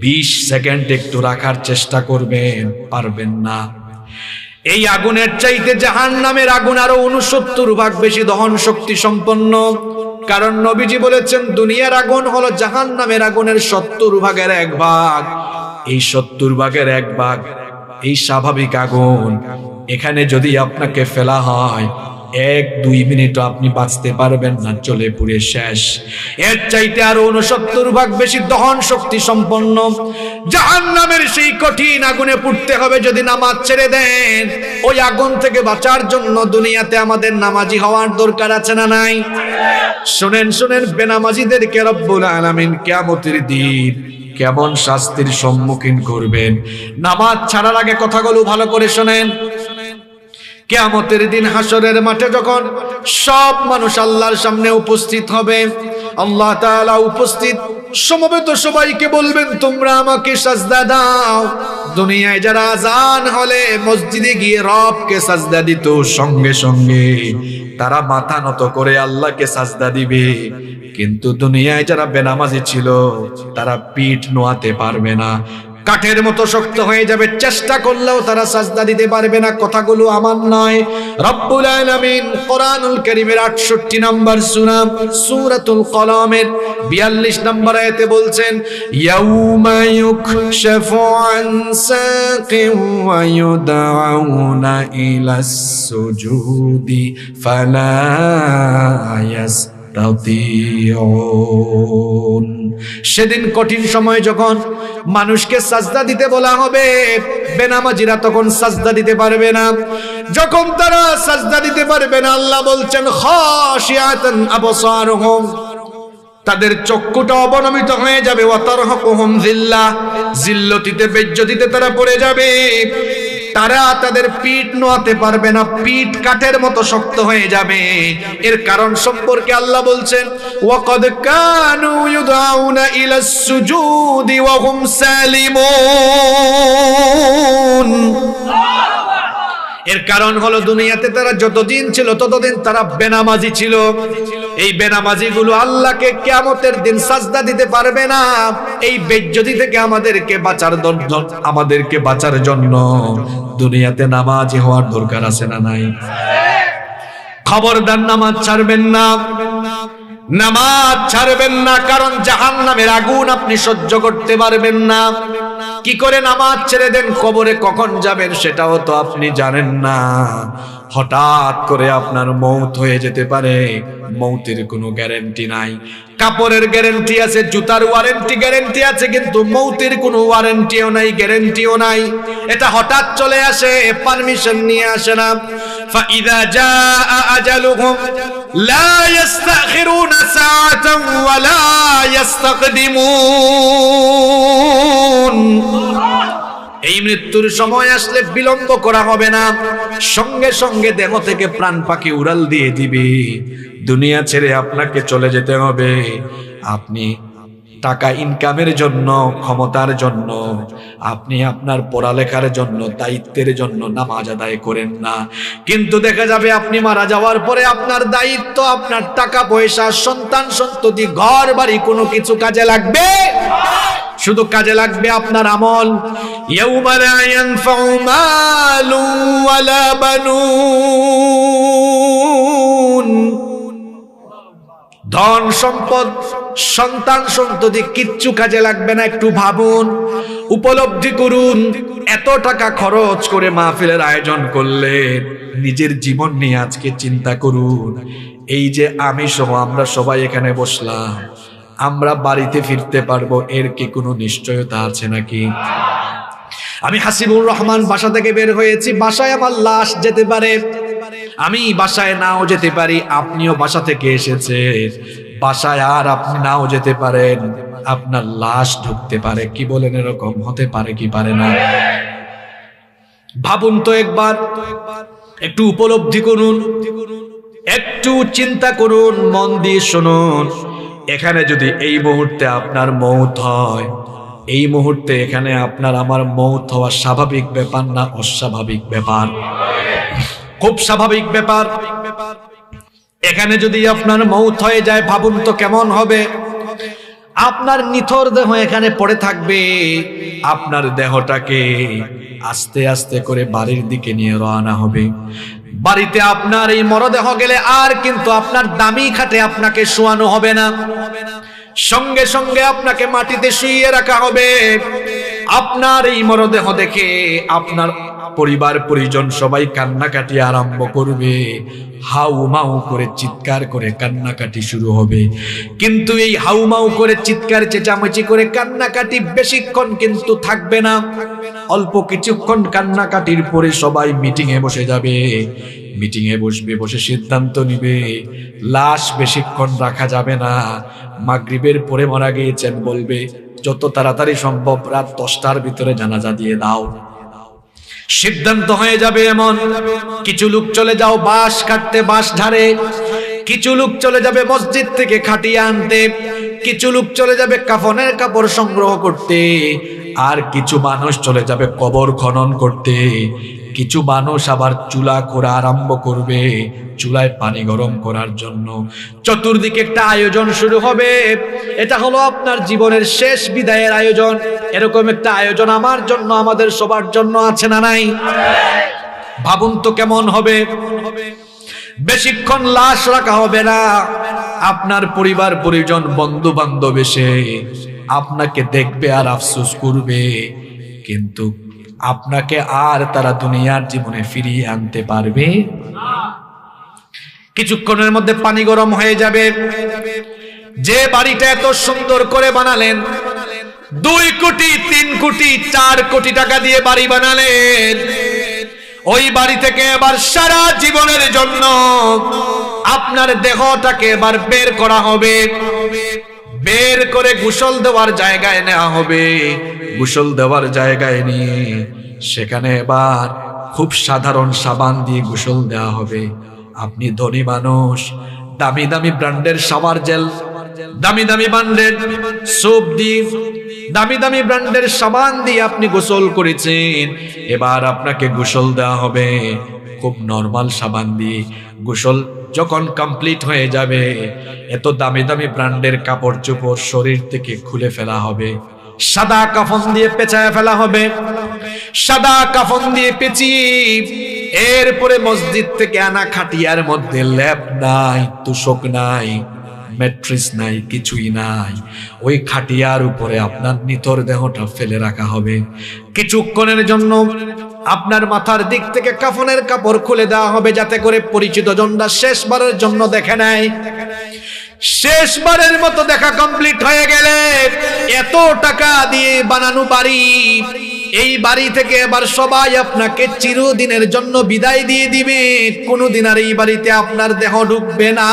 20 সেকেন্ড একটু রাখার চেষ্টা করবেন, পারবেন না। এই আগুনের চাইতে জাহান্নামের আগুন আরো 69 ভাগ বেশি দহন শক্তি সম্পন্ন। কারণ নবীজি বলেছেন, দুনিয়ার আগুন হলো জাহান্নামের আগুনের 70 ভাগের 1 ভাগ। এই 70 ভাগের 1 ভাগ এই স্বাভাবিক আগুন। এখানে যদি আপনাকে ফেলা হয় 1-2 মিনিটও আপনি বাঁচতে পারবেন না, চলে পুড়ে শেষ। এর চাইতে আরো 69 ভাগ বেশি দহন শক্তি সম্পন্ন জাহান্নামের সেই কঠিন আগুনে পুড়তে হবে যদি নামাজ ছেড়ে দেন। ওই আগুন থেকে বাঁচার জন্য দুনিয়াতে আমাদের নামাজি হওয়ার দরকার আছে না নাই? শুনেন শুনেন, বেনামাজিদেরকে রব্বুল আলামিন কিয়ামতের দিন কেমন শাস্তির সম্মুখীন করবেন। নামাজ ছাড়ার আগে কথাগুলো ভালো করে শোনেন। কিয়ামতের দিন হাসরের মাঠে যখন সব মানুষ আল্লাহর সামনে উপস্থিত হবে, আল্লাহ তাআলা উপস্থিত সমবেত সবাইকে বলবেন, তোমরা আমাকে সাজদা দাও। দুনিয়ায় যারা আজান হলে মসজিদে গিয়ে রবকে সাজদা দিত, সঙ্গে সঙ্গে তারা মাথা নত করে আল্লাহকে সাজদা দিবে। কিন্তু দুনিয়ায় যারা বেনামাজি ছিল তারা পিঠ নোয়াতে পারবে না, কাঠের মতো শক্ত হয়ে যাবে, চেষ্টা করলেও তারা সাজদা দিতে পারবে না। কথাগুলো আমার নয়, রব্বুল আলামিন কোরআনুল কারীমের 68 নম্বর সূরা সূরাতুল কলমের 42 নম্বর আয়াতে বলছেন, ইয়াউমা ইউকশাফু আন সাকিন ওয়া ইউদআউনা ইলাস সুজুদি ফালা ইয়াসতাতিউন। সেদিন কঠিন সময় যখন মানুষকে সাজদা দিতে বলা হবে, বেনামাজিরা তখন সাজদা দিতে পারবে না। যখন তারা সাজদা দিতে পারবে না, আল্লাহ বলছেন, খাশিয়াতান আবসারুহুম, তাদের চক্ষুটা অবনমিত হয়ে যাবে। ওয়া তারহাকুহুম যিল্লাহ, যিল্লতিতে বেজ্জতিতে তারা পড়ে যাবে। তারা তাদের পিঠ নোয়াতে পারবে না, পিঠ কাঠের মতো শক্ত হয়ে যাবে। এর কারণ সম্পর্কে আল্লাহ বলছেন, ওয়াকাদ কানু ইউদাউনা ইলাস সুজুদি ওয়া হুম সালিমুন। এর কারণ হলো দুনিয়াতে তারা যতদিন ছিল ততদিন তারা বেনামাজি ছিল। এই বেনামাজি গুলো আল্লাহকে কিয়ামতের দিন সাজদা দিতে পারবে না। এই বেজ্জতি থেকে আমাদেরকে বাঁচার জন্য দুনিয়াতে নামাজি হওয়ার দরকার আছে না নাই? খবরদার নামাজ ছাড়বেন না, নামাজ ছাড়বেন না। কারণ জাহান্নামের আগুন আপনি সহ্য করতে পারবেন না। কি করে নামাজ ছেড়ে দেন, কবরে কখন যাবেন সেটাও তো আপনি জানেন না। হঠাৎ করে আপনার মৌত হয়ে যেতে পারে, মৌতের কোনো গ্যারান্টি নাই। কাপড়ের গ্যারান্টি আছে, জুতার ওয়ারেন্টি গ্যারান্টি আছে, কিন্তু মৌতের কোনো ওয়ারেন্টিও নাই, গ্যারান্টিও নাই। এটা হঠাৎ চলে আসে, পারমিশন নিয়ে আসে না। ফাইদা জাআ আজালুহুম লা ইস্তাখিরুনা সাআতান ওয়া লা ইস্তাকদিমুন। এই মৃত্যুর সময় আসলে বিলম্ব করা হবে না, সঙ্গে সঙ্গে দেহ থেকে প্রাণ পাখি উড়াল দিয়ে দিবে। দুনিয়া ছেড়ে আপনাকে চলে যেতে হবে। আপনি টাকা ইনকামের জন্য, ক্ষমতার জন্য, আপনি আপনার পড়ালেখার জন্য, দায়িত্বের জন্য নামাজ আদায় করেন না। কিন্তু দেখা যাবে আপনি মারা যাওয়ার পরে আপনার দায়িত্ব, আপনার টাকা পয়সা, সন্তান সন্ততি, ঘর বাড়ি কোনো কিছু কাজে লাগবে। শুধু কাজে লাগবে আপনার আমল। ইয়াউমা লা ইয়ানফাউ মালু ওয়ালা বানুন, ধন সম্পদ সন্তান সন্ততি কিচ্ছু কাজে লাগবে না। একটু ভাবুন, উপলব্ধি করুন, এত টাকা খরচ করে মাহফিলের আয়োজন করলেন, নিজের জীবন নিয়ে আজকে চিন্তা করুন। এই যে আমি সহ আমরা সবাই এখানে বসলাম, আমরা বাড়িতে ফিরতে পারবো এর কি কোনো নিশ্চয়তা আছে নাকি? আমি হাসিবুর রহমান বাসা থেকে বের হয়েছি, বাসায় আমার লাশ যেতে পারে, আমি বাসায় নাও যেতে পারি, আপনিও বাসা থেকে এসেছেন, বাসায় আর আপনি নাও যেতে পারেন, আপনার লাশ ঢুকতে পারে। কি বলেন, এরকম হতে পারে কি পারে না? ভাবুন তো একবার, একটু উপলব্ধি করুন, একটু চিন্তা করুন, মন দিয়ে শুনুন। এখানে যদি এই মুহূর্তে আপনার মৌত হয়, এই মুহূর্তে এখানে আপনার আমার মৌত হওয়া স্বাভাবিক ব্যাপার না অস্বাভাবিক ব্যাপার? খুব স্বাভাবিক ব্যাপার। এখানে যদি আপনার মৌত হয়ে যায়, ভাবুন তো কেমন হবে। আপনার নিথর দেহ এখানে পড়ে থাকবে, আপনার দেহটাকে আস্তে আস্তে করে বাড়ির দিকে নিয়ে রওনা হবে। বাড়িতে আপনার এই মরদেহ গেলে আর কিন্তু আপনার দামি খাটে আপনাকে শোয়ানো হবে না, সঙ্গে সঙ্গে আপনাকে মাটিতে শুইয়ে রাখা হবে। আপনার এই মরদেহ দেখে আপনার পরিবার পরিজন সবাই কান্নাকাটি আরম্ভ করবে, হাউমাউ করে চিৎকার করে কান্নাকাটি শুরু হবে। কিন্তু এই হাউমাউ করে চিৎকার চেঁচামেচি করে কান্নাকাটি বেশিক্ষণ কিন্তু থাকবে না, অল্প কিছুক্ষণ কান্নাকাটির পরে সবাই মিটিং এ বসে যাবে। মিটিং এ বসবে, বসে সিদ্ধান্ত নিবে লাশ বেশিক্ষণ রাখা যাবে না, মাগরিবের পরে মারা গিয়েছেন বলবে, যত তাড়াতাড়ি সম্ভব রাত 10টার ভিতরে জানাজা দিয়ে দাও। সিদ্ধান্ত হয়ে যাবে এমন। কিছু লোক চলে যাও বাঁশ কাটতে, বাঁশ ঝাড়ে, কিছু লোক চলে যাবে মসজিদ থেকে খাটিয়ে আনতে, কিছু লোক চলে যাবে কাফনের কাপড় সংগ্রহ করতে, আর কিছু মানুষ চলে যাবে কবর খনন করতে, কিছু মানুষ আবার চুলা খোঁড়া আরম্ভ করবে চুলায় পানি গরম করার জন্য। চতুর্দিকে একটা আয়োজন শুরু হবে। এটা হলো আপনার জীবনের শেষ বিদায়ের আয়োজন। এরকম একটা আয়োজন আমার জন্য, আমাদের সবার জন্য আছে না নাই? ভাবুন তো কেমন হবে। বেশিক্ষণ লাশ রাখা হবে না, আপনার পরিবার পরিজন বন্ধু বান্ধব এসে আপনাকে দেখবে আর আফসোস করবে, কিন্তু আপনাকে আর তারা দুনিয়ার জীবনে ফিরিয়ে আনতে পারবে। কিছুক্ষণের মধ্যে পানি গরম হয়ে যাবে। যে বাড়িটা এত সুন্দর করে বানালেন, 2 কোটি 3 কোটি 4 কোটি টাকা দিয়ে বাড়ি বানালেন, ওই বাড়ি থেকে এবার সারা জীবনের জন্য আপনার দেহটাকে এবার বের করা হবে। বের করে গোসল দেওয়ার জায়গায় নেওয়া হবে। গোসল দেওয়ার জায়গায় নিয়ে সেখানে এবার খুব সাধারণ সাবান দিয়ে গোসল দেওয়া হবে। আপনি ধনী মানুষ, দামি দামি ব্র্যান্ডের শাওয়ার জেল, দামি দামি ব্র্যান্ডের সোপ দিয়ে, দামি দামি ব্র্যান্ডের সাবান দিয়ে আপনি গোসল করেছেন, এবার আপনাকে গোসল দেওয়া হবে খুব নরমাল সাবান দিয়ে। গোসল যখন কমপ্লিট হয়ে যাবে, এত দামি দামি ব্র্যান্ডের কাপড় চোপড় শরীর থেকে খুলে ফেলা হবে, সাদা কাফন দিয়ে পেঁচায় ফেলা হবে। সাদা কাফন দিয়ে পেঁচিয়ে এরপরে মসজিদ থেকে আনা খাটিয়ার মধ্যে ল্যাপ নাই, তুষক নাই, ম্যাট্রিস নাই, কিছুই নাই, ওই খাটিয়ার উপরে আপনার নিথর দেহটা ফেলে রাখা হবে। কিছুক্ষণের জন্য আপনার মাথার দিক থেকে কাফনের কাপড় খুলে দেওয়া হবে, যাতে করে পরিচিত জনরা শেষবারের জন্য দেখে নেয়। শেষবারের মতো দেখা কমপ্লিট হয়ে গেলে, এত টাকা দিয়ে বানানো বাড়ি, এই বাড়ি থেকে এবার সবাই আপনাকে চিরদিনের জন্য বিদায় দিয়ে দিবে। কোনোদিন আর এই বাড়িতে আপনার দেহ ঢুকবে না।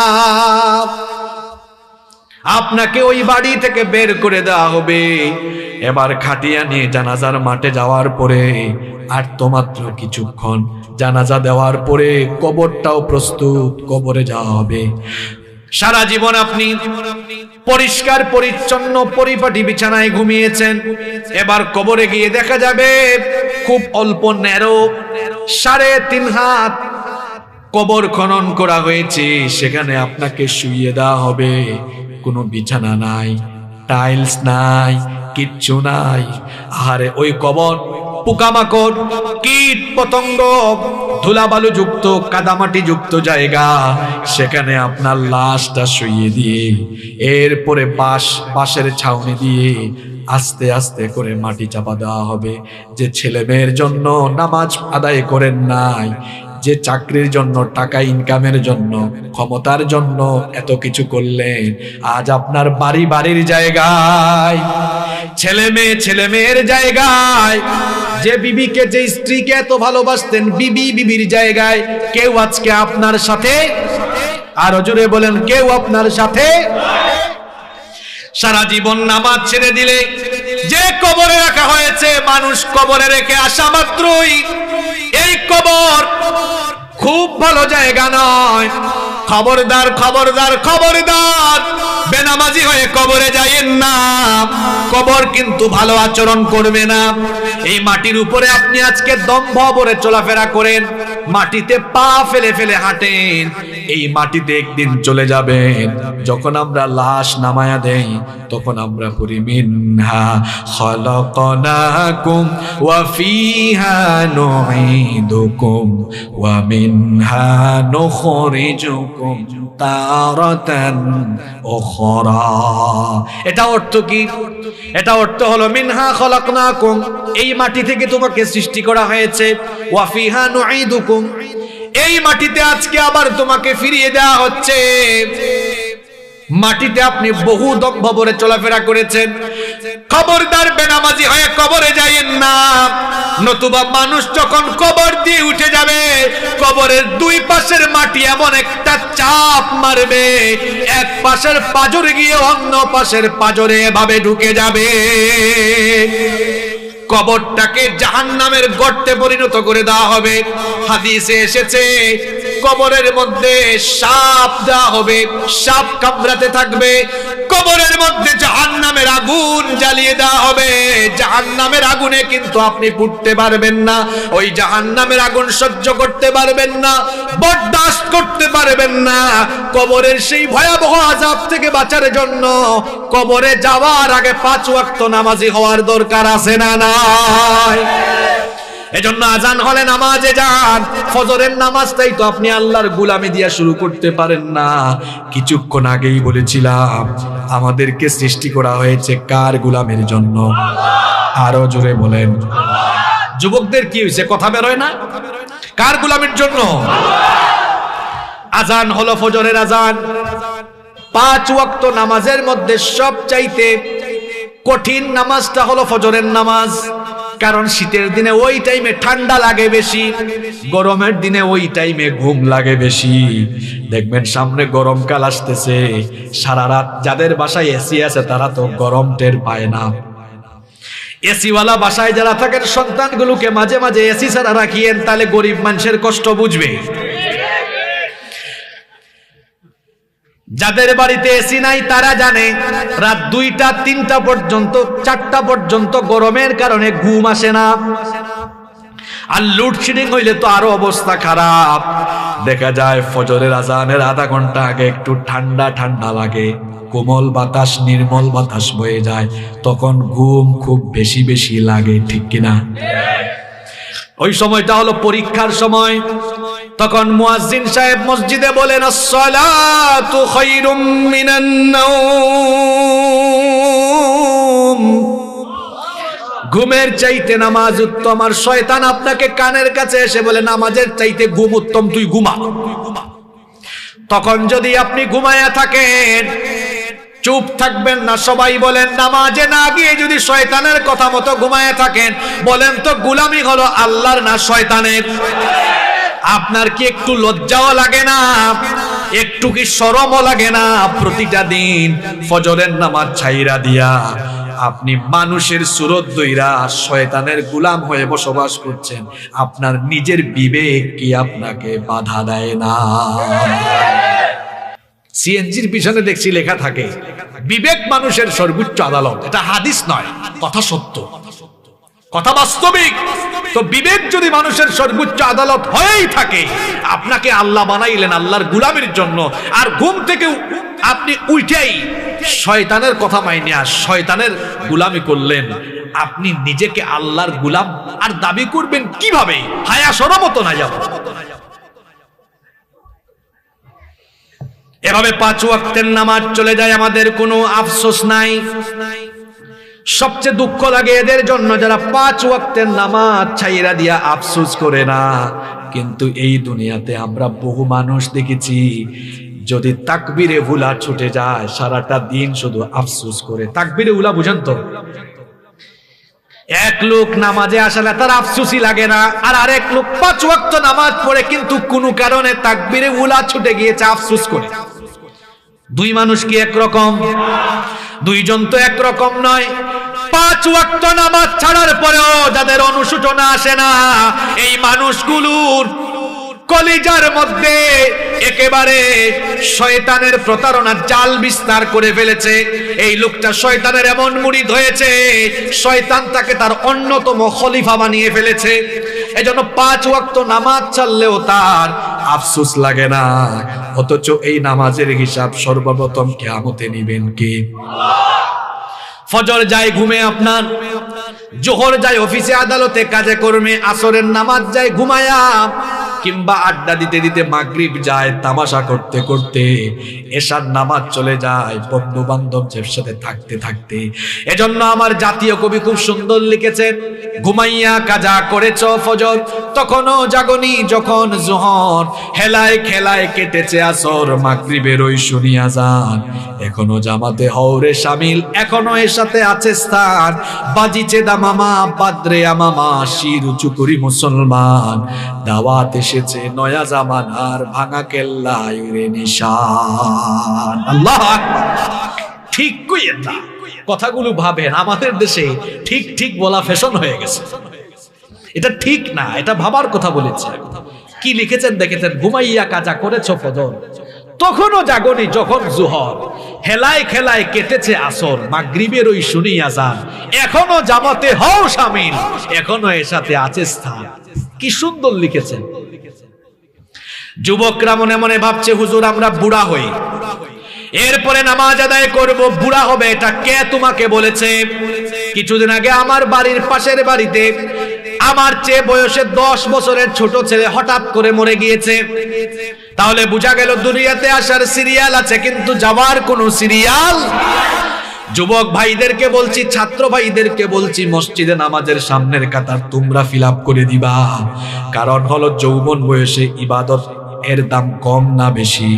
আপনাকে ওই বাড়ি থেকে বের করে দেওয়া হবে। এবার খাটিয়া নিয়ে জানাজার মাঠে যাওয়ার পরে আর তো মাত্র কিছুক্ষণ, জানাজা দেওয়ার পরে কবরটাও প্রস্তুত, কবরে যাওয়া হবে। সারা জীবন আপনি পরিষ্কার পরিচ্ছন্ন পরিপাটি বিছানায় ঘুমিয়েছেন, এবার কবরে গিয়ে দেখা যাবে খুব অল্প ন্যারো 3.5 হাত কবর খনন করা হয়েছে, সেখানে আপনাকে শুইয়ে দেওয়া হবে। কোনো বিছানা নাই, টাইলস নাই, কিচ্ছু নাই। আরে ওই কবর পোকামাকড়, কীট পতঙ্গ, ধুলাবালু যুক্ত, কাদামাটি যুক্ত জায়গা, সেখানে আপনার লাশটা শুইয়ে দিয়ে এরপরে বাঁশের ছাউনি দিয়ে আস্তে আস্তে করে মাটি চাপা দেওয়া হবে। যে ছেলে মেয়ের জন্য নামাজ আদায় করেন নাই, যে চাকরির জন্য, টাকা ইনকামের জন্য, ক্ষমতার জন্য এত কিছু করলেন, আজ আপনার বাড়ির জায়গায়, ছেলে মেয়ের জায়গায়, যে বিবিকে, যে স্ত্রীকে এত ভালোবাসতেন, বিবির জায়গায় কেউ আজকে আপনার সাথে, আরো জোরে বলেন, কেউ আপনার সাথে। সারা জীবন নামাজ ছেড়ে দিলে যে কবরে রাখা হয়েছে, মানুষ কবরে রেখে আসা মাত্রই, এই কবর খুব ভালো জায়গা নয়। খবরদার খবরদার খবরদার, বেনামাজি হয়ে কবরে যাইয়েন না। কবর কিন্তু ভালো আচরণ করবে না। এই মাটির উপরে আপনি আজকে দম্ভ ভরে চলাফেরা করেন, মাটিতে পা ফেলে ফেলে হাঁটেন, এই মাটিতে একদিন চলে যাবেন। যখন আমরা লাশ নামায়া দেই, তখন আমরা পড়ি মিনহা খালাকনাকুম ওয়া ফিহা নুঈদুকুম ওয়া মিনহা নুখরিজুকুম তারাতান উখরা। এটা অর্থ কি? এটা অর্থ হলো মিনহা খালাকনাকুম, এই মাটি থেকে তোমাকে সৃষ্টি করা হয়েছে, ওয়া ফিহা নুঈদুকুম, এই মাটিতে আজকে আবার তোমাকে ফিরিয়ে দেওয়া হচ্ছে। মাটিতে আপনি বহু দম্ভ ভরে চলাফেরা করেছেন, খবরদার বেনামাজি হয়ে কবরে যাইয়েন না। নতুবা মানুষ যখন কবর দিয়ে উঠে যাবে, কবরের দুই পাশের মাটি এমন একটা চাপ মারবে, এক পাশের পাঁজরে গিয়ে অন্য পাশের পাঁজরে এভাবে ঢুকে যাবে, কবরটাকে জাহান্নামের গর্তে পরিণত করে দেওয়া হবে। হাদিসে এসেছে, কবরের মধ্যে সাপ দেওয়া হবে, সাপ কামড়াতে থাকবে, কবরের মধ্যে জাহান্নামের আগুন জ্বালিয়ে দেওয়া হবে। জাহান্নামের আগুনে কিন্তু আপনি পুড়তে পারবেন না, ওই জাহান্নামের আগুন সহ্য করতে পারবেন না, বরদাস্ত করতে পারবেন না। কবরের সেই ভয়াবহ আযাব থেকে বাঁচার জন্য কবরে যাওয়ার আগে 5 ওয়াক্ত নামাজি হওয়ার দরকার আছে না নাই? এজন্য আজান হলে নামাজে যান। ফজরের নামাজটাই তো আপনি আল্লাহর গোলামি দিয়া শুরু করতে পারেন না। কিছুক্ষণ আগেই বলেছিলাম, আমাদেরকে সৃষ্টি করা হয়েছে কার গোলামের জন্য? আরো জোরে বলেন। যুবকদের কি হয়েছে, কথা বেরোয় না? কার গোলামের জন্য? আজান হলো ফজরের আজান। 5 ওয়াক্ত নামাজের মধ্যে সবচাইতে কঠিন নামাজটা হলো ফজরের নামাজ। কারণ শীতের দিনে ওই টাইমে ঠান্ডা লাগে বেশি, গরমের দিনে ওই টাইমে ঘুম লাগে বেশি। দেখবেন সামনে গরমকাল আসতেছে, সারা রাত যাদের বাসায় এসি আছে তারা তো গরম টের পায় না। এসিওয়ালা বাসায় যারা থাকেন, সন্তানগুলোকে মাঝে মাঝে এসি ছাড়া রাখিয়েন, তাহলে গরিব মানুষের কষ্ট বুঝবে। যাদের বাড়িতে এসি নাই তারা জানে রাত 2টা 3টা পর্যন্ত, 4টা পর্যন্ত গরমের কারণে ঘুম আসে না। আর লোডশেডিং হইলে তো আরো অবস্থা খারাপ। দেখা যায় ফজরের আজানের আধা ঘন্টা আগে একটু ঠান্ডা ঠান্ডা লাগে, কোমল বাতাস, নির্মল বাতাস বয়ে যায়, তখন ঘুম খুব বেশি বেশি লাগে, ঠিক কিনা? ওই সময়টা হলো পরীক্ষার সময়। তখন মুয়াজ্জিন সাহেব মসজিদে বলেন, আসসালাতু খায়রুম মিনান নাওম, ঘুমের চাইতে নামাজ উত্তম। আর শয়তান আপনাকে কানের কাছে এসে বলে, নামাজের চাইতে ঘুম উত্তম, তুই ঘুমা। তখন যদি আপনি ঘুমায়া থাকেন, চুপ থাকবেন না। সবাই বলেন, নামাজে না গিয়ে যদি শয়তানের কথা মতো ঘুমায়া থাকেন, বলেন তো গোলামি হলো আল্লাহর না শয়তানের? আপনার কি একটু লজ্জাও লাগে না? একটু কি শরমও লাগে না? প্রতিটা দিন ফজরের নামাজ ছাইরা দিয়া আপনি মানুষের সুরত দইরা শয়তানের গোলাম হয়ে বসবাস করছেন। আপনার নিজের বিবেক কি আপনাকে বাধা দেয় না? সিএনজির পিছনে দেখছি লেখা থাকে, বিবেক মানুষের সর্বোচ্চ আদালত। এটা হাদিস নয়, কথা সত্য, কথা বাস্তবিক। তো বিবেক যদি মানুষের সর্বোচ্চ আদালত হয়েই থাকে, আপনাকে আল্লাহ বানাইলেন আল্লাহর গোলামের জন্য, আর ঘুম থেকে আপনি উইটাই শয়তানের কথা মাইনে শয়তানের গোলামি করলেন, আপনি নিজেকে আল্লাহর গোলাম আর দাবি করবেন কিভাবে? হায়া শরমত না যাব। এভাবে 5 ওয়াক্তের নামাজ চলে যায়, আমাদের কোনো আফসোস নাই। সবচেয়ে দুঃখ লাগে এদের জন্য যারা 5 ওয়াক্তের নামাজ ছাইরা দিয়া আফসোস করে না। কিন্তু এই দুনিয়াতে আমরা বহু মানুষ দেখেছি, যদি তাকবীরে উলা ছুটে যায় সারাটা দিন শুধু আফসোস করে। তাকবীরে উলা বুঝেন তো? এক লোক নামাজে আসলে তার আফসোসই লাগে না, আর আরেক লোক 5 ওয়াক্ত নামাজ পড়ে কিন্তু কোনো কারণে তাকবীরে উলা ছুটে গিয়েছে, আফসোস করে। দুই মানুষ কি একরকম? দুইজন তো একরকম নয়। 5 ওয়াক্ত নামাজ ছাড়ার পরেও যাদের অনুশোচনা আসে না, এই মানুষগুলোর কলিজার মধ্যে একেবারে শয়তানের প্রতারণার জাল বিস্তার করে ফেলেছে। এই লোকটা শয়তানের এমন মুরিদ হয়েছে, শয়তান তাকে তার অন্যতম খলিফা বানিয়ে ফেলেছে। এজন্য 5 ওয়াক্ত নামাজ ছাড়লেও তার আফসোস লাগে না, অথচ এই নামাজের হিসাব সর্বপ্রথম কিয়ামতে নিবেন কে? ফজর যায় ঘুমে আপনার, জোহর যায় অফিসে আদালতে কাজে কর্মে, আসরের নামাজ যায় ঘুমায়া, কিংবা আড্ডা দিতে দিতে মাগরিব যায় তামাশা করতে করতে, এশার নামাজ চলে যায় বন্ধু বান্ধবদের সাথে থাকতে থাকতে। এজন্য আমার জাতীয় কবি খুব সুন্দর লিখেছেন, ঘুমাইয়া কাজা করেছ ফজর, তখনও জাগনি যখন জোহর, হেলায় খেলায় কেটেছে আসর, মাগরিবের ওই শুনিয়া যান, এখনো জামাতে হওরে শামিল, এখনো এর সাথে আছে স্থান, বাজিছে দামামা বাদরে আমামা, শির উঁচু করি মুসলমান, দাওয়াত এসেছে নয়া জামানার, ভাঙা কেল্লায় রে নিশান। আল্লাহু আকবার। ঠিক কইয়েন না, কথাগুলো ভাবেন আমাদের দেশে ঠিক ঠিক বলা ফ্যাশন হয়ে গেছে। এটা ঠিক না, এটা ভাবার কথা বলেছে। কি লিখেছেন দেখেছেন, ঘুমাইয়া কাজা করেছ ফজর, তখনও জাগনি যখন জোহর, হেলায় খেলায় কেটেছে আসর, মাগরিবের ওই শুনিয়া যান, এখনো জামাতে হও শামিল, এখনো এর সাথে আছে স্থান। কি সুন্দর লিখেছেন। যুবকরা মনে মনে ভাবছে, হুজুর আমরা বুড়া হই, এরপরে নামাজ আদায় করব, বুড়া হবে, এটা কে তোমাকে বলেছে? কিছুদিন আগে আমার বাড়ির পাশের বাড়িতে আমার চেয়ে বয়সে 10 বছরের ছোট ছেলে হঠাৎ করে মরে গিয়েছে। তাহলে বোঝা গেল দুনিয়াতে আসার সিরিয়াল আছে, কিন্তু যাওয়ার কোনো সিরিয়াল। যুবক ভাইদেরকে বলছি, ছাত্র ভাইদেরকে বলছি, মসজিদে নামাজের সামনের কাতার তোমরা ফিল আপ করে দিবা। কারণ হলো যৌবন বয়সে ইবাদত এর দাম কম না বেশি?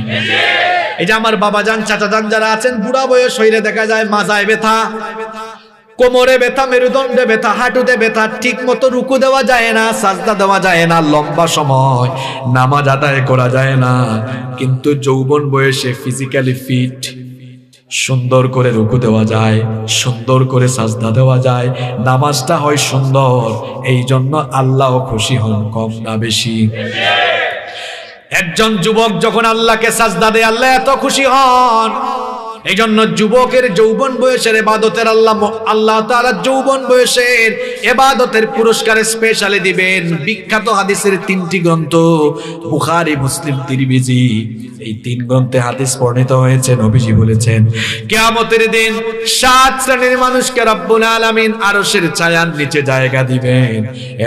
এই যে আমার বাবাজান চাচাজান যারা আছেন, বুড়া বয়স হইলে দেখা যায় মাজায় ব্যথা, কোমরে ব্যথা, মেরুদণ্ডে ব্যথা, হাঁটুতে ব্যথা, ঠিক মতো রুকু দেওয়া যায় না, সাজদা দেওয়া যায় না, লম্বা সময় নামাজ আদায় করা যায় না। কিন্তু যৌবন বয়সে ফিজিক্যালি ফিট, সুন্দর করে রুকু দেওয়া যায়, সুন্দর করে সাজদা দেওয়া যায়, নামাজটা হয় সুন্দর। এই জন্য আল্লাহ খুশি হন, কম না বেশি? একজন যুবক যখন আল্লাহকে সাজদা দেয়, আল্লাহ এত খুশি হন। এই জন্য যুবকের যৌবন বয়সের ইবাদতের আল্লাহ তাআলা যৌবন বয়সের ইবাদতের পুরস্কার স্পেশালি দিবেন। বিখ্যাত হাদিসের 3টি গ্রন্থ বুখারী, মুসলিম, তিরমিজি, এই 3 গ্রন্থে হাদিস বর্ণিত হয়েছে। নবীজি বলেছেন, কিয়ামতের দিন 7 শ্রেণীর মানুষকে রব্বুল আলামিন আরশের ছায়ার নিচে জায়গা দিবেন।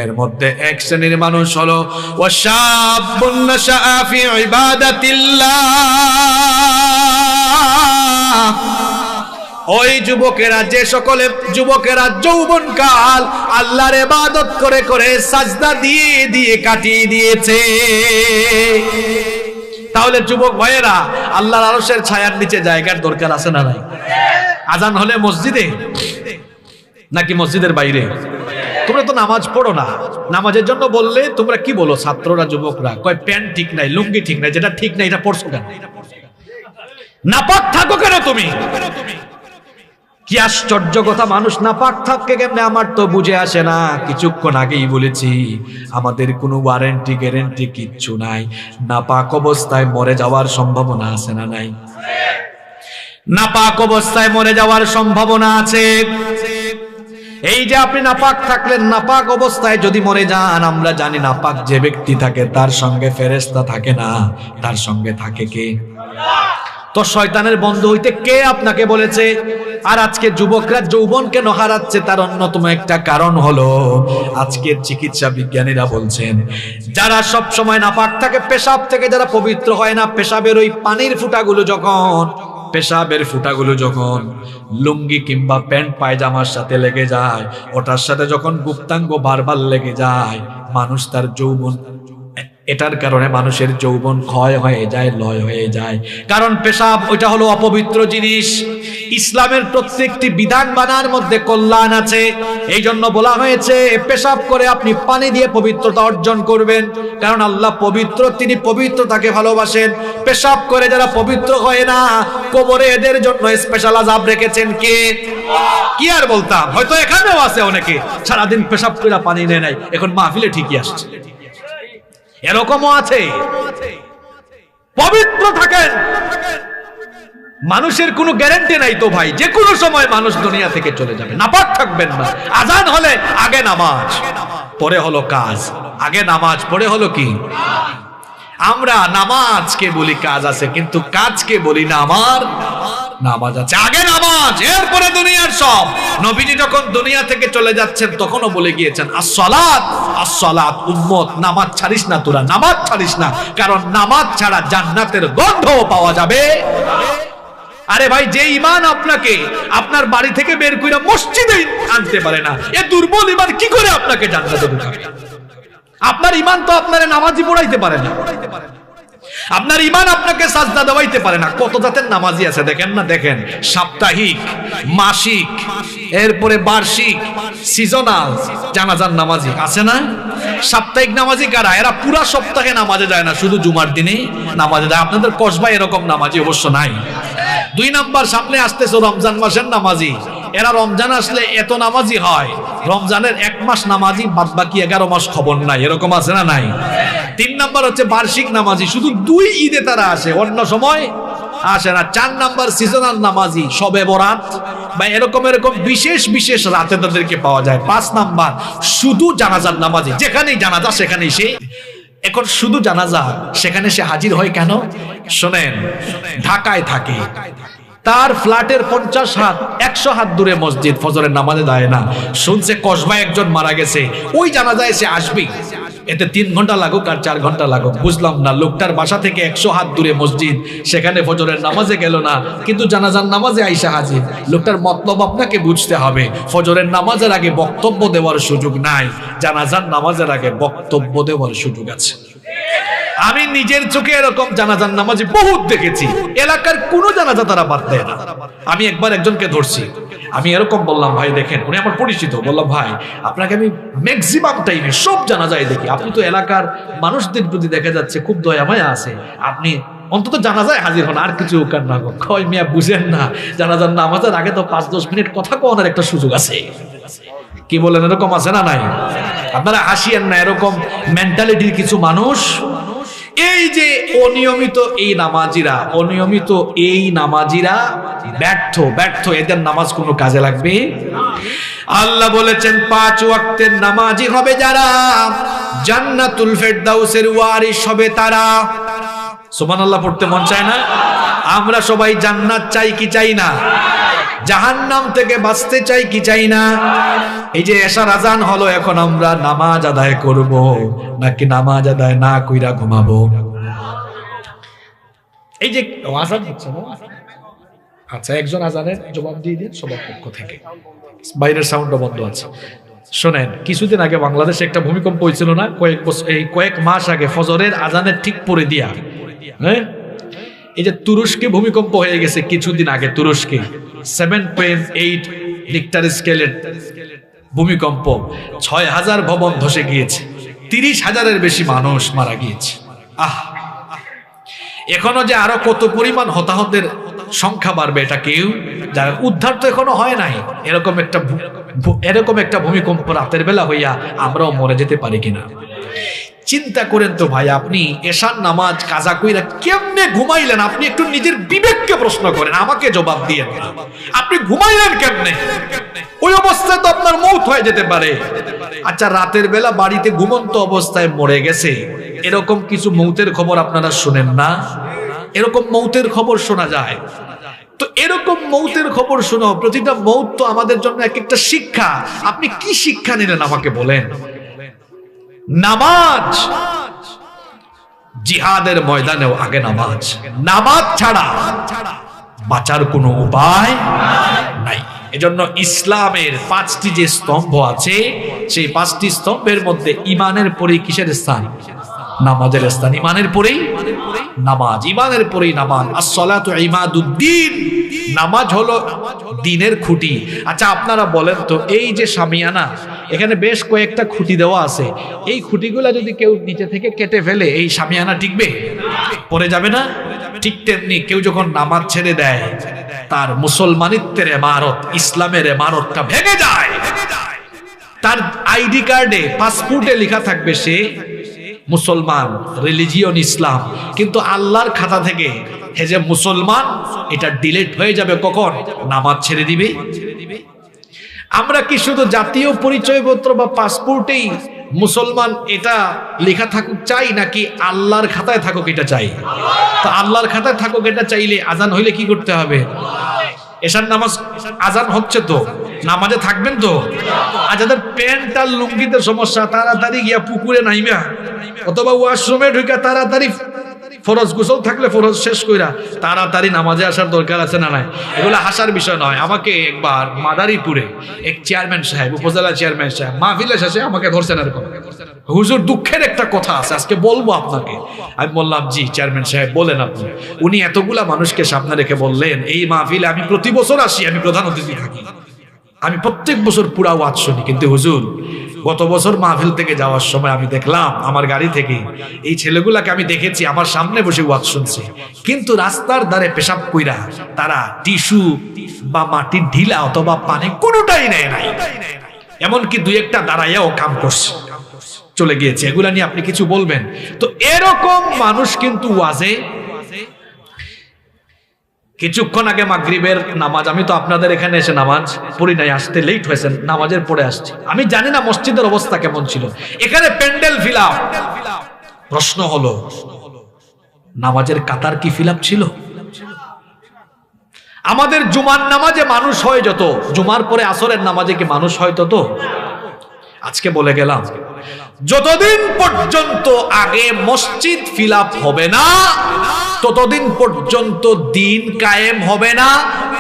এর মধ্যে 1 শ্রেণীর মানুষ হলো ওয়াশাবুন নাশআ ফি ইবাদাতিল্লাহ। ওই যুবকেরা, যে সকলে যুবকেরা যৌবনকাল আল্লাহর ইবাদত করে করে সাজদা দিয়ে দিয়ে কাটিয়ে দিয়েছে। তাহলে যুবক ভাইয়েরা, আল্লাহর আরশের ছায়ার নিচে জায়গার দরকার আছে না নাই? আজান হলে মসজিদে নাকি মসজিদের বাইরে? তোমরা তো নামাজ পড়ো না, নামাজের জন্য বললে তোমরা কি বলো? ছাত্ররা, যুবকরা কয় প্যান্ট ঠিক নাই, লুঙ্গি ঠিক নাই, যেটা ঠিক নাই এটা পড়ছো কেন? নাপাক থাকো কেন তুমি? কি আশ্চর্য কথা, মানুষ নাপাক থাকে কেমনে আমার তো বুঝে আসে না। কিছুক্ষণ আগেই বলেছি, আমাদের কোনো ওয়ারেন্টি গ্যারেন্টি কিচ্ছু নাই। নাপাক অবস্থায় মরে যাওয়ার সম্ভাবনা আছে না নাই? নাপাক অবস্থায় মরে যাওয়ার সম্ভাবনা আছে। এই যে আপনি নাপাক থাকলেন, নাপাক অবস্থায় যদি মরে যান, আমরা জানি নাপাক যে ব্যক্তি থাকে তার সঙ্গে ফেরেশতা থাকে না, তার সঙ্গে থাকে কে? তো শয়তানের বন্ধু হইতে কে আপনাকে বলেছে? আর আজকে যুবকরা যৌবন কেন হারাচ্ছে, তার অন্যতম একটা কারণ হলো আজকের চিকিৎসা বিজ্ঞানীরা বলছেন যারা সব সময় নাপাক থাকে, পেশাব থেকে যারা পবিত্র হয় না, পেশাবের ওই পানির ফুটাগুলো যখন লুঙ্গি কিংবা প্যান্ট পায়জামার সাথে লেগে যায়, ওটার সাথে যখন গুপ্তাঙ্গ বারবার লেগে যায়, মানুষ তার যৌবন, এটার কারণে মানুষের যৌবন ক্ষয় হয়ে যায়, লয় হয়ে যায়। কারণ পেশাব ওইটা হলো অপবিত্র জিনিস। ইসলামের প্রত্যেকটি বিধান মানার মধ্যে কল্যাণ আছে। এই জন্য বলা হয়েছে পেশাব করে আপনি পানি দিয়ে পবিত্রতা অর্জন করবেন, কারণ আল্লাহ পবিত্র, তিনি পবিত্রতাকে ভালোবাসেন। পেশাব করে যারা পবিত্র হয় না, কবরে এদের জন্য স্পেশাল আযাব রেখেছেন কে? কি আর বলতাম, হয়তো এখানেও আছে অনেকে সারাদিন পেশাব করে পানি নেয় নাই, এখন মাহফিলে ঠিকই আসছে, এরকমও আছে। পবিত্র থাকেন, মানুষের কোনো গ্যারান্টি নাই তো ভাই, যে কোনো সময় মানুষ দুনিয়া থেকে চলে যাবে। নাপাক থাকবেন না। আজান হলে আগে নামাজ, পরে হলো কাজ। আগে নামাজ, পরে হলো কি? আমরা নামাজকে বলি কাজ আছে, কিন্তু কাজকে বলি না আমার নামাজ আছে। আগে নামাজ, এরপরে দুনিয়ার সব। নবীজি যখন দুনিয়া থেকে চলে যাচ্ছেন তখনও বলে গিয়েছেন আসসালাত আসসালাত, উম্মত নামাজ ছাড়িস না, তোরা নামাজ ছাড়িস না, কারণ নামাজ ছাড়া জান্নাতের গন্ধও পাওয়া যাবে। আরে ভাই, যে ঈমান আপনাকে আপনার বাড়ি থেকে বের কইরা মসজিদে আনতে পারে না, এ দুর্বল ঈমান কি করে আপনাকে জান্নাতে ঢুকাবে? আপনার ঈমান তো আপনারে নামাজি পড়াইতে পারে না, আপনার ঈমান আপনাকে সাজদা দেওয়াইতে পারে না। কত জাতের নামাজি আছে দেখেন না, দেখেন সাপ্তাহিক, মাসিক, এরপরে বার্ষিক, সিজনাল জানাজার নামাজি আছে না? সাপ্তাহিক নামাজি কারা? এরা পুরা সপ্তাহে নামাজে যায় না, শুধু জুমার দিনে নামাজে যায়। আপনাদের কসবায় এরকম নামাজি অবশ্য নাই। 2 নাম্বার, সামনে আসতেছে রমজান মাসের নামাজি, এরা রমজান আসলে এত নামাজি হয়, রমজানের 1 মাস নামাজি, বাদ বাকি 11 মাস খবর নাই, এরকম আছে না নাই? 3 নাম্বার হচ্ছে বার্ষিক নামাজি, শুধু 2 ঈদে তারা আসে, অন্য সময় আসে না। 4 নাম্বার সিজনাল নামাজি, শবে বরাত বা এরকম বিশেষ বিশেষ রাতে তাদেরকে পাওয়া যায়। 5 নাম্বার শুধু জানাজার নামাজি, যেখানেই জানাজা সেখানেই সে। এখন শুধু জানাজা, সেখানে সে হাজির হয় কেন? শোনেন, ঢাকায় থাকে, তার ফ্ল্যাটের 50 হাত 100 হাত দূরে মসজিদ, ফজরের নামাজে যায় না। শুনছে কসবায় একজন মারা গেছে, ওই জানাজায় সে আসবেই, এতে 3 ঘন্টা লাগুক আর 4 ঘন্টা লাগুক, বুঝলাম না। লোকটার বাসা থেকে 100 হাত দূরে মসজিদ, সেখানে ফজরের নামাজে গেল না, কিন্তু জানাজার নামাজে আইসা হাজির। লোকটার মতলব আপনাকে বুঝতে হবে। ফজরের নামাজের আগে বক্তব্য দেওয়ার সুযোগ নাই, জানাজার নামাজের আগে বক্তব্য দেওয়ার সুযোগ আছে। আমি নিজের চোখে এরকম জানাজার নামাজি বহুত দেখেছি, এলাকার কোনো জানাজা তারা বাদ দেয় না। আমি একবার একজনকে ধরছি, আমি এরকম বললাম, ভাই দেখেন, উনি আমার পরিচিত, বললাম ভাই আপনাকে আমি ম্যাক্সিমাম টাইমে সব জানাজায় দেখি, আপনি তো এলাকার মানুষদের প্রতি দেখা যাচ্ছে খুব দয়া মায়া আছে, আপনি অন্তত জানাজায় হাজির হন, আর কিছু কার না কয়। মিয়া বুঝেন না, জানাজার নামাজের আগে তো 5-10 মিনিট কথা কওয়ার একটা সুযোগ আছে। কি বলেন, এরকম আছে না নাই? আপনারা হাসিয়েন না, এরকম মেন্টালিটির কিছু মানুষ। এই যে অনিয়মিত এই নামাজিরা ব্যর্থ, এদের নামাজ কোনো কাজে লাগবে? আল্লাহ বলেছেন 5 ওয়াক্তের নামাজি হবে যারা, জান্নাতুল ফেরদাউসের ওয়ারিস হবে তারা। সুবহানাল্লাহ পড়তে মন চায় না? আমরা সবাই জান্নাত চাই কি চাই না? জাহান্নাম থেকে বাঁচতে চাই কি চাই না? এই যে এশার আজান হলো, এখন আমরা নামাজ আদায় করব নাকি নামাজ আদায় না কইরা ঘুমাবো? এই যে আজান হচ্ছে না, আচ্ছা একজন আজানের জবাব দিয়ে দিন সবার পক্ষ থেকে, বাইরের সাউন্ডটা বন্ধ আছে। শোনেন, কিছুদিন আগে বাংলাদেশে একটা ভূমিকম্প হয়েছিল না, কয়েক মাস আগে, ফজরের আজানের ঠিক পরে দিয়া, হ্যাঁ, এই যে তুরস্কে ভূমিকম্প হয়ে গেছে কিছুদিন আগে, তুরস্কে 7.8 রিক্টার স্কেলের ভূমিকম্প, 6000 ভবন ধসে গিয়েছে, 30,000-এর বেশি মানুষ মারা গিয়েছে। এখনো যে আরো কত পরিমাণ হতাহতের সংখ্যা বাড়বে এটা কেউ যারা, উদ্ধার তো এখনো হয় নাই। এরকম একটা ভূমিকম্প রাতের বেলা হইয়া আমরাও মরে যেতে পারি কিনা চিন্তা করেন তো ভাই। আপনি এশার নামাজ কাজা কইরা কেমনে ঘুমাইলেন? আপনি একটু নিজের বিবেককে প্রশ্ন করেন, আমাকে জবাব দিয়েন না। আপনি ঘুমাইলেন কেমনে? ওই অবস্থায় তো আপনার মৌত হয়ে যেতে পারে। আচ্ছা, রাতের বেলা বাড়িতে ঘুমন্ত অবস্থায় মরে গেছে, এরকম কিছু মৌতের খবর আপনারা শুনেন না? এরকম মৌতের খবর শোনা যায়। তো এরকম মৌতের খবর শোনো, প্রতিটা মৌত তো আমাদের জন্য এক একটা শিক্ষা। আপনি কি শিক্ষা নিলেন আমাকে বলেন? নামাজ, জিহাদের ময়দানেও আগে নামাজ, নামাজ ছাড়া বাঁচার কোনো উপায় নাই। এজন্য ইসলামের 5টি যে স্তম্ভ আছে, সেই 5টি স্তম্ভের মধ্যে ইমানের পরেই কিসের স্থান? নামাজের স্থান। ইমানের পরেই নামাজ, ইমানের পরেই নামাজ। as-salatu ইমাদুদ্দিন, নামাজ হলো দ্বীনের খুঁটি। আচ্ছা আপনারা বলেন তো, এই যে শামিয়ানা, এখানে বেশ কয়েকটা খুঁটি দেওয়া আছে, এই খুঁটিগুলা যদি কেউ নিচে থেকে কেটে ফেলে এই শামিয়ানা টিকবে? পড়ে যাবে না? ঠিক তেমনি কেউ যখন নামাজ ছেড়ে দেয়, তার মুসলমানিত্বের ইমারত, ইসলামের ইমারতটা ভেঙে যায়। তার আইডি কার্ডে, পাসপোর্টে লেখা থাকবে সে মুসলমান, রিলিজিয়ন ইসলাম, কিন্তু আল্লাহর খাতা থেকে হে যে মুসলমান, এটা ডিলিট হয়ে যাবে কখন? নামাজ ছেড়ে দিবে। আমরা কি শুধু জাতীয় পরিচয়পত্র বা পাসপোর্টেই মুসলমান এটা লেখা থাকুক চাই, নাকি আল্লাহর খাতায় থাকুক এটা চাই? তো আল্লাহর খাতায় থাকুক এটা চাইলে আজান হইলে কি করতে হবে? এশার নামাজ আজান হচ্ছে তো, নামাজে থাকবেন তো। আর যাদের প্যান্ট আর লুঙ্গিতে সমস্যা, তাড়াতাড়ি গিয়া পুকুরে নাইবা অথবা ওয়াশরুমে ঢুকে তাড়াতাড়ি ফরজ গোসল থাকলে ফরজ শেষ কইরা তাড়াতাড়ি নামাজে আসার দরকার আছে না নাই? এগুলো হাসার বিষয় নয়। আমাকে একবার মাদারীপুরে এক চেয়ারম্যান সাহেব, উপজেলা চেয়ারম্যান সাহেব, মাহফিলের শেষে আমাকে ধরছেন এরকম, হুজুর দুঃখের একটা কথা আছে আজকে বলবো আপনাকে। আমি বললাম জি চেয়ারম্যান সাহেব বলেন আপনি। উনি এতগুলা মানুষকে সামনে রেখে বললেন, এই মাহফিলে আমি প্রতি বছর আসি, আমি প্রধান অতিথি থাকি, আমি প্রত্যেক বছর পুরা ওয়াজ শুনি, কিন্তু হুজুর গত বছর মাহফিল থেকে যাওয়ার সময় আমি দেখলাম আমার গাড়ি থেকে এই ছেলেগুলাকে আমি দেখেছি আমার সামনে বসে ওয়াজ শুনছে, কিন্তু রাস্তার ধারে পেশাব কইরা তারা টিস্যু বা মাটির ঢিলা অথবা পানি কোনোটাই নেয় নাই, এমনকি দুই একটা দাঁড়াইয়াও কাম করছে, চলে গিয়েছে। এগুলা নিয়ে আপনি কিছু বলবেন? তো এরকম মানুষ কিন্তু ওয়াজে। কিছুক্ষণ আগে মাগরিবের নামাজ, আমি তো আপনাদের এখানে এসে নামাজ পড়ি নাই, আসতে লেট হয়েছে, নামাজের পরে আসছি। আমি জানি না মসজিদের অবস্থা কেমন ছিল, এখানে প্যান্ডেল ফিল আপ। প্রশ্ন হলো নামাজের কাতার কি ফিল আপ ছিল? আমাদের জুমার নামাজে মানুষ হয় যত, জুমার পরে আসরের নামাজে কি মানুষ হয় তত? আজকে বলে গেলাম, যতদিন পর্যন্ত আগে মসজিদ ফিল আপ হবে না, ততদিন পর্যন্ত দিন কায়েম হবে না,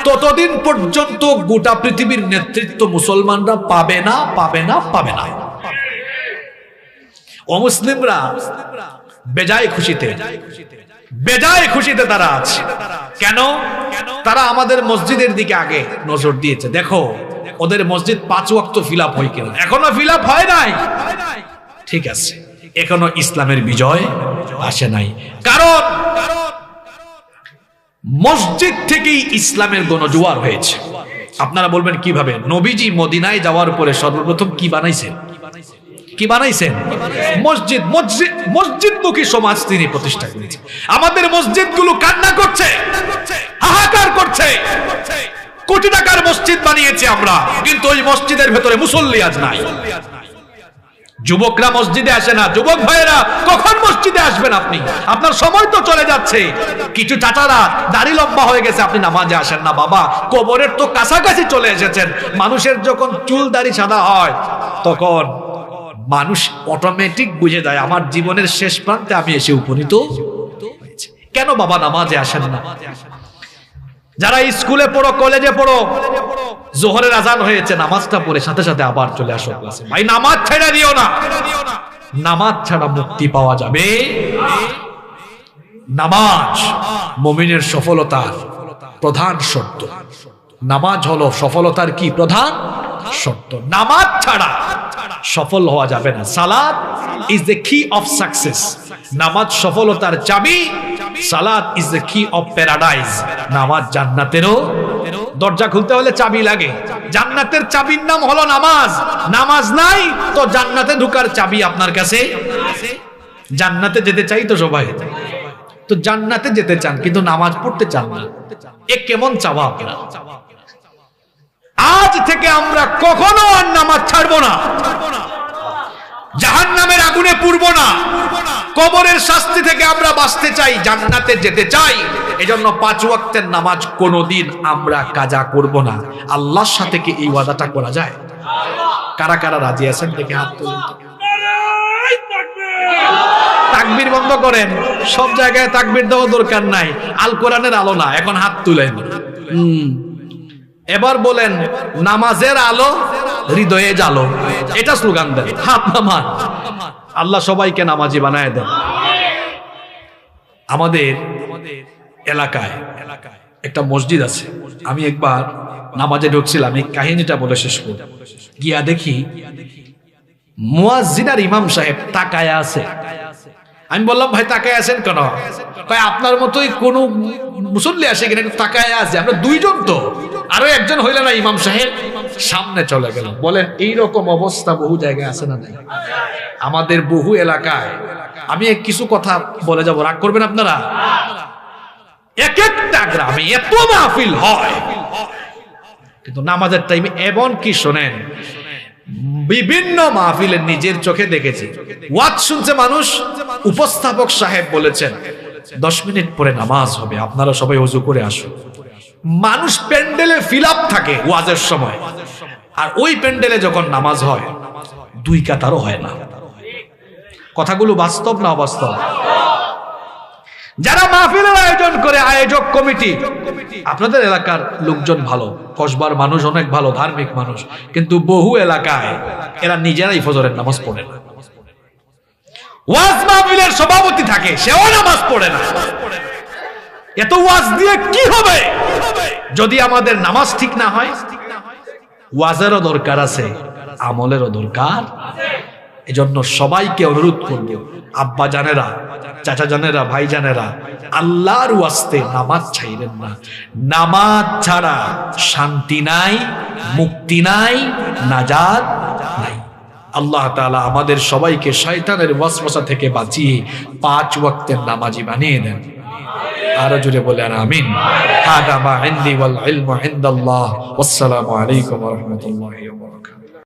ততদিন পর্যন্ত গোটা পৃথিবীর নেতৃত্ব মুসলমানরা পাবে না, পাবে না, পাবে না। অমুসলিমরা বেজায় খুশিতে, বেজায় খুশিতে তারা আছে। কেন? তারা আমাদের মসজিদের দিকে আগে নজর দিয়েছে। দেখো ওদের মসজিদ 5 ওয়াক্ত ফিল আপ হয় কিনা। এখনো ফিল আপ হয় নাই, ঠিক আছে, এখনো ইসলামের বিজয় আসে নাই। কারণ মসজিদ থেকেই ইসলামের গণজোয়ার হয়েছে। আপনারা বলবেন কিভাবে? নবীজি মদিনায় যাওয়ার পরে সর্বপ্রথম কি বানাইছেন? কি বানাইছেন? মসজিদ। মসজিদ, মসজিদমুখী সমাজ তিনি প্রতিষ্ঠা করেছেন। আমাদের মসজিদগুলো কান্না করছে, হাহাকার করছে। কোটি টাকার মসজিদ বানিয়েছি আমরা, কিন্তু ওই মসজিদের ভেতরে মুসল্লি আজ নাই। যুবকরা মসজিদে আসে না। যুবক ভাইয়েরা কখন মসজিদে আসবেন আপনি? আপনার সময় তো চলে যাচ্ছে। কিছু চাচারা দাড়ি লম্বা হয়ে গেছে, আপনি নামাজে আসেন না। বাবা, কবরের তো কাছাকাছি চলে এসেছেন। মানুষের যখন চুল দাড়ি সাদা হয় তখন মানুষ অটোমেটিক বুঝে যায় আমার জীবনের শেষ প্রান্তে আমি এসে উপনীত হয়েছি। কেন বাবা নামাজে আসেন না? যারা স্কুলে পড়ো, কলেজে পড়ো, জোহরের আজান হয়েছে, নামাজটা পড়ে সাথে সাথে আবার চলে আসো ক্লাসে। ভাই নামাজ ছেড়ে দিও না। নামাজ ছাড়া মুক্তি পাওয়া যাবে? নামাজ মুমিনের সফলতার প্রধান শর্ত। নামাজ হলো সফলতার কি প্রধান শর্ত। নামাজ ছাড়া সফল হওয়া যাবে না। সালাত ইজ দ্য কি অফ সাকসেস। নামাজ সফলতার চাবি। সালাত ইজ দ্য কি অফ প্যারাডাইজ। নামাজ জান্নাতেরও দরজা খুলতে হলে চাবি লাগে। জান্নাতের চাবির নাম হলো নামাজ। নামাজ নাই তো জান্নাতে ঢোকার চাবি আপনার কাছে। জান্নাতে যেতে চাই তো সবাই, তো জান্নাতে যেতে চান কিন্তু নামাজ পড়তে চান না। এ কেমন চাওয়া আপনার? আজ থেকে আমরা কখনো আর নামাজ ছাড়বো না, জাহান্নামের আগুনে পুড়বো না, কবরের শাস্তি থেকে আমরা বাঁচতে চাই, জান্নাতে যেতে চাই। এজন্য 5 ওয়াক্তের নামাজ কোনোদিন আমরা কাজা করব না। আল্লাহর সাথে কি এই ওয়াদাটা করা যায়? কারা কারা রাজি আছেন দেখে হাত তুলেন। তাকবীর বন্ধ করেন, সব জায়গায় তাকবীর দেওয়া দরকার নাই, আল কোরআনের আলো না। এখন হাত তুলেন। এবার বলেন, নামাজের আলো হৃদয়ে জালো, এটা স্লোগান দেন, হাত নামান। আল্লাহ সবাইকে নামাজি বানায় দেন। আমাদের এলাকায় একটা মসজিদ আছে। আমি একবার নামাজে ঢুকছিলাম, এই কাহিনীটা বলে শেষ করব। গিয়া দেখি মুয়াজ্জিন আর ইমাম সাহেব তাকায়া আছে। আমি বললাম, ভাই তাকায় আছেন কেন? ভাই আপনার মতোই কোন মুসল্লি আসে কিনা, তাকায় আছে। আমরা 2 জন তো, আরো একজন হইল না ইমাম সাহেব, সামনে চলে গেল। বলেন এইরকম অবস্থা বহু জায়গায় আছে না নাই? আমাদের বহু এলাকায়। আমি কিছু কথা বলে যাব, রাগ করবেন আপনারা। এক একটা গ্রামে এত মাহফিল হয়, কিন্তু নামাজের টাইমে এমন কি শোনেন, বিভিন্ন মাহফিলে নিজের চোখে দেখেছি। ওয়াজ শুনছে মানুষ, উপস্থাপক সাহেব বলেছেন 10 মিনিট পরে নামাজ হবে, আপনারা সবাই ওযু করে আসুন। মানুষ প্যান্ডেলে ফিল আপ থাকে ওয়াজের সময়, আর ওই প্যান্ডেলে যখন নামাজ হয় 2 কাতারও হয় না। কথাগুলো বাস্তব না অবাস্তব? যারা মাহফিলের আয়োজন করে, আয়োজক কমিটি, আপনাদের এলাকার লোকজন ভালো, কসবার মানুষ অনেক ভালো, ধার্মিক মানুষ, কিন্তু বহু এলাকায় এরা নিজেরাই ফজরের নামাজ পড়ে না। ওয়াজ মাহফিলের সভাপতি থাকে, সেও নামাজ পড়ে না। এত ওয়াজ দিয়ে কি হবে যদি আমাদের নামাজ ঠিক না হয়? ওয়াজেরও দরকার আছে, আমলেরও দরকার। এজন্য সবাইকে অনুরোধ করব, আব্বা জানেরা, চাচা জানেরা, ভাই জানেরা, আল্লাহর ওয়াস্তে নামাজ ছাইরেন না। নামাজ ছাড়া শান্তি নাই, মুক্তি নাই, নাজাত নাই। আল্লাহ তাআলা আমাদের সবাইকে শয়তানের ওয়াসওয়াসা থেকে বাঁচিয়ে 5 ওয়াক্তের নামাজি বানিয়ে দেন। আরো জোরে বলেন আমিন। হাদা মা ইনদি ওয়াল ইলমু ইনদাল্লাহ। ওয়াসসালামু আলাইকুম ওয়া রাহমাতুল্লাহি ওয়া বারাকাতুহু।